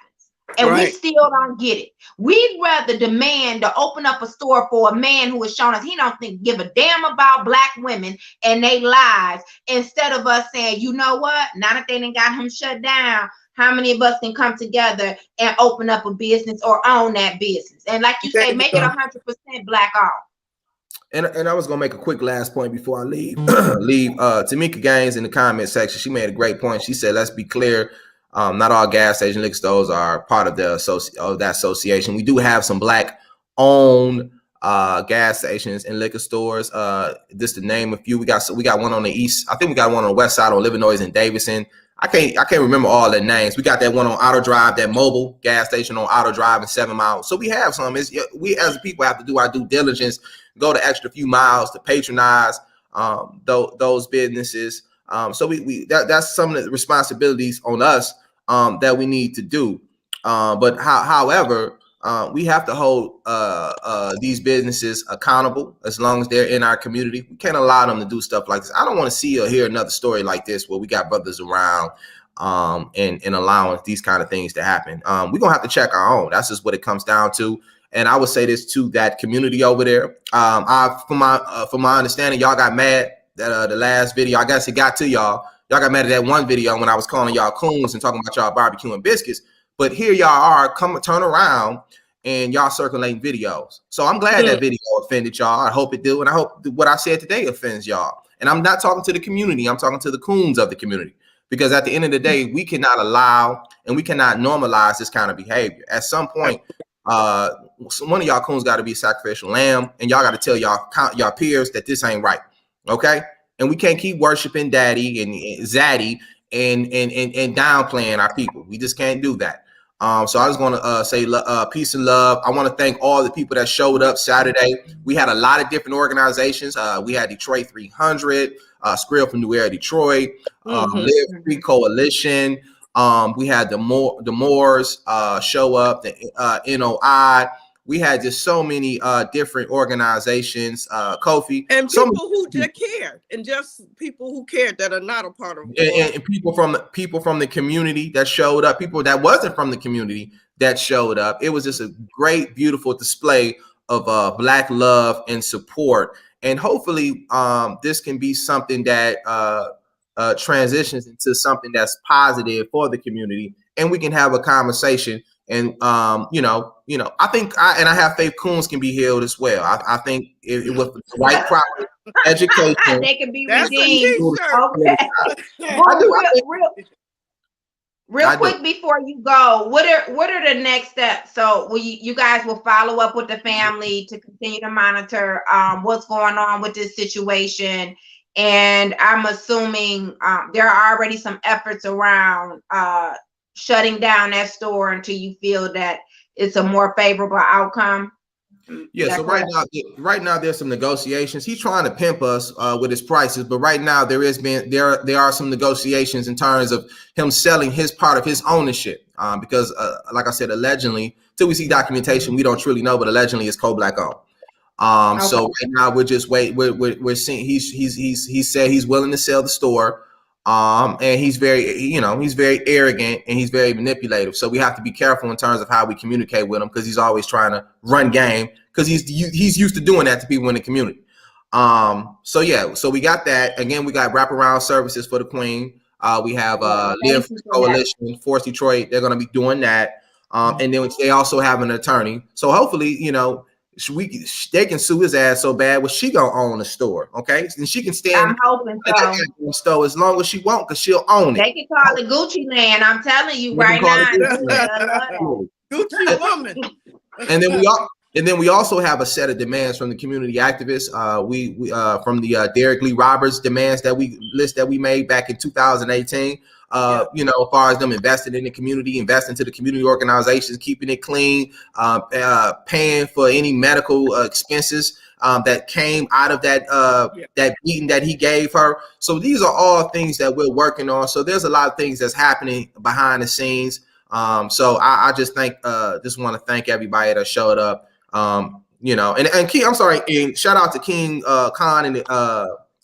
And we still don't get it. We'd rather demand to open up a store for a man who has shown us he don't give a damn about black women and their lives, instead of us saying, you know what, now that they done got him shut down, how many of us can come together and open up a business or own that business? And like you say, make it 100% black owned. And I was gonna make a quick last point before I leave. Tamika Gaines in the comment section, she made a great point. She said, let's be clear. Not all gas station liquor stores are part of that association. We do have some black owned gas stations and liquor stores. Just to name a few, we got one on the east. I think we got one on the west side on Livernois and Davidson. I can't remember all the names. We got that one on Auto Drive, that mobile gas station on Auto Drive in 7 Mile. So we have some. We as a people have to do our due diligence, go the extra few miles to patronize those businesses. So that's some of the responsibilities on us that we need to do. However, we have to hold these businesses accountable as long as they're in our community. We can't allow them to do stuff like this. I don't want to see or hear another story like this where we got brothers around and allowing these kind of things to happen. We're gonna have to check our own. That's just what it comes down to. And I would say this to that community over there. From my understanding, y'all got mad that the last video, I guess it got to y'all. Y'all got mad at that one video when I was calling y'all coons and talking about y'all barbecue and biscuits. But here y'all are, turn around and y'all circulating videos. So I'm glad that video offended y'all. I hope it do. And I hope what I said today offends y'all. And I'm not talking to the community. I'm talking to the coons of the community. Because at the end of the day, we cannot allow and we cannot normalize this kind of behavior. At some point, one of y'all coons got to be a sacrificial lamb, and y'all got to tell y'all peers that this ain't right. Okay? And we can't keep worshiping daddy and zaddy and downplaying our people. We just can't do that. So I was going to say peace and love. I want to thank all the people that showed up Saturday. We had a lot of different organizations. We had Detroit 300, Skrill from New Era Detroit, Live Free Coalition. We had the Moors show up, the NOI. We had just so many different organizations, Kofi, and people who just cared, and just people who cared that are not a part of, and people from the community that showed up, people that wasn't from the community that showed up. It was just a great, beautiful display of Black love and support, and hopefully, this can be something that transitions into something that's positive for the community, and we can have a conversation. And I think I have faith coons can be healed as well. I think with the right proper education, they can be redeemed. Okay. Real quick before you go, what are the next steps? So you guys will follow up with the family to continue to monitor what's going on with this situation. And I'm assuming there are already some efforts around shutting down that store until you feel that it's a more favorable outcome. Yeah, so right now there's some negotiations. He's trying to pimp us with his prices, but right now there are some negotiations in terms of him selling his part of his ownership. Because like I said, allegedly, till we see documentation, we don't truly know, but allegedly it's co-black owned. Okay. So right now we're just we're seeing he said he's willing to sell the store. And he's very arrogant and he's very manipulative. So we have to be careful in terms of how we communicate with him, because he's always trying to run game, because he's used to doing that to people in the community. So yeah, so we got that. Again, we got wraparound services for the Queen. We have Live Coalition, Force Detroit. They're going to be doing that. And then they also have an attorney. So hopefully, they can sue his ass so bad. Well, she gonna own the store, okay? And she can stand. I'm hoping so. Store as long as she won't, because she'll own it. They can call it Gucci Land. I'm telling you right now. Gucci woman. And then we also have a set of demands from the community activists. We from the Derek Lee Roberts demands that we made back in 2018. As far as them investing in the community, investing to the community organizations, keeping it clean, paying for any medical expenses that came out of that beating that he gave her. So these are all things that we're working on. So there's a lot of things that's happening behind the scenes. So I just want to thank everybody that showed up. And King, I'm sorry, and shout out to King Khan and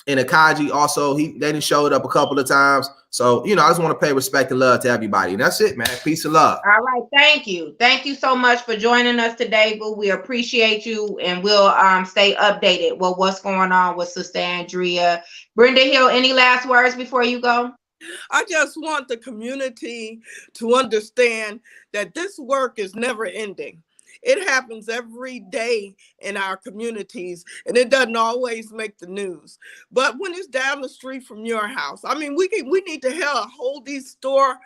Akaji also. They done showed up a couple of times. So, I just want to pay respect and love to everybody. And that's it, man. Peace and love. All right. Thank you. Thank you so much for joining us today, Boo. We appreciate you, and we'll stay updated with what's going on with Sister Andrea. Brenda Hill, any last words before you go? I just want the community to understand that this work is never ending. It happens every day in our communities, and it doesn't always make the news. But when it's down the street from your house, I mean, we need to hold these store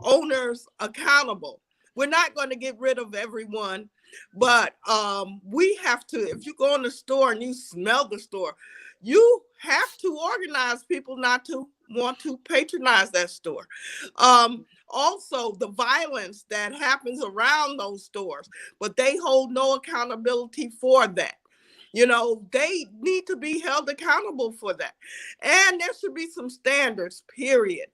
owners accountable. We're not going to get rid of everyone, but we have to. If you go in the store and you smell the store, you have to organize people not to want to patronize that store. Also, the violence that happens around those stores, but they hold no accountability for that. They need to be held accountable for that. And there should be some standards, period.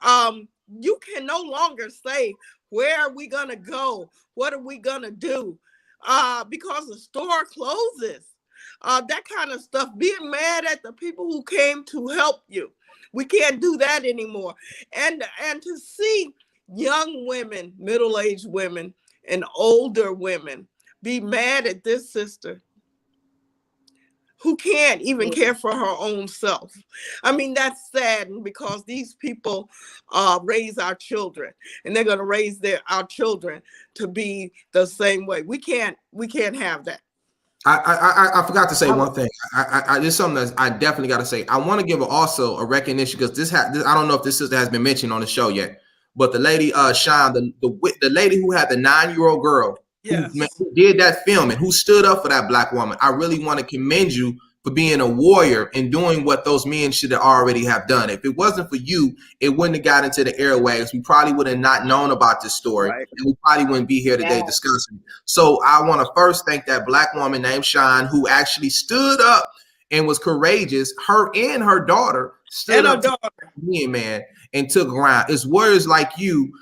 You can no longer say, where are we going to go? What are we going to do? Because the store closes. That kind of stuff, being mad at the people who came to help you. We can't do that anymore. And to see young women, middle-aged women, and older women be mad at this sister who can't even care for her own self. I mean, that's sad, because these people raise our children, and they're going to raise our children to be the same way. We can't have that. I forgot to say one thing. There's something that I definitely got to say. I want to give also a recognition, because I don't know if this sister has been mentioned on the show yet, but the lady Sean, the lady who had the 9-year-old girl who did that film and who stood up for that black woman. I really want to commend you for being a warrior and doing what those men should have already have done. If it wasn't for you, it wouldn't have got into the airwaves. We probably would have not known about this story, and we probably wouldn't be here today discussing it. So I want to first thank that black woman named Sean, who actually stood up and was courageous. Her and her daughter stood up to me, man, and took ground. It's words like you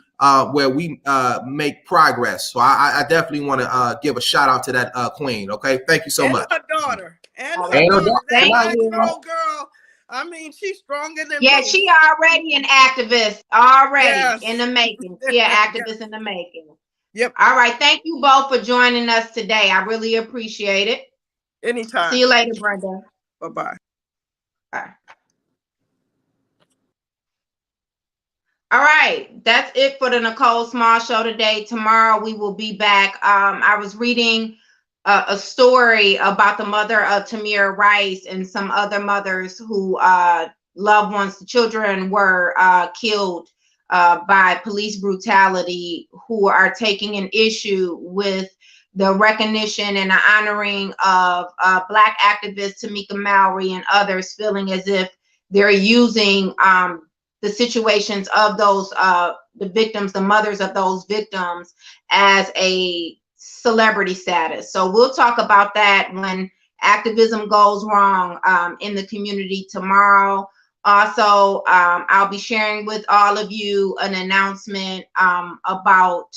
where we make progress. So I definitely want to give a shout out to that queen. Okay, thank you so much. Her daughter. And her daughter. That 9-year-old girl. I mean, she's stronger than me. She already an activist, in the making. Activist in the making. Yep. All right. Thank you both for joining us today. I really appreciate it. Anytime. See you later, Brenda. Bye-bye. Bye. All right, that's it for the Nicole Small Show today. Tomorrow we will be back. I was reading a story about the mother of Tamir Rice and some other mothers who loved ones, the children were killed by police brutality, who are taking an issue with the recognition and the honoring of Black activist Tamika Mallory and others, feeling as if they're using the situations of those the victims, the mothers of those victims, as a celebrity status. So we'll talk about that when activism goes wrong in the community tomorrow. Also, I'll be sharing with all of you an announcement about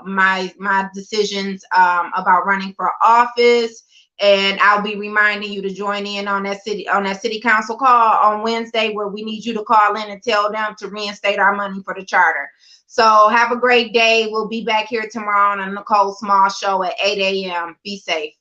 my decisions about running for office, and I'll be reminding you to join in on that city council call on Wednesday, where we need you to call in and tell them to reinstate our money for the charter. So have a great day. We'll be back here tomorrow on the Nicole Small Show at 8 a.m. Be safe.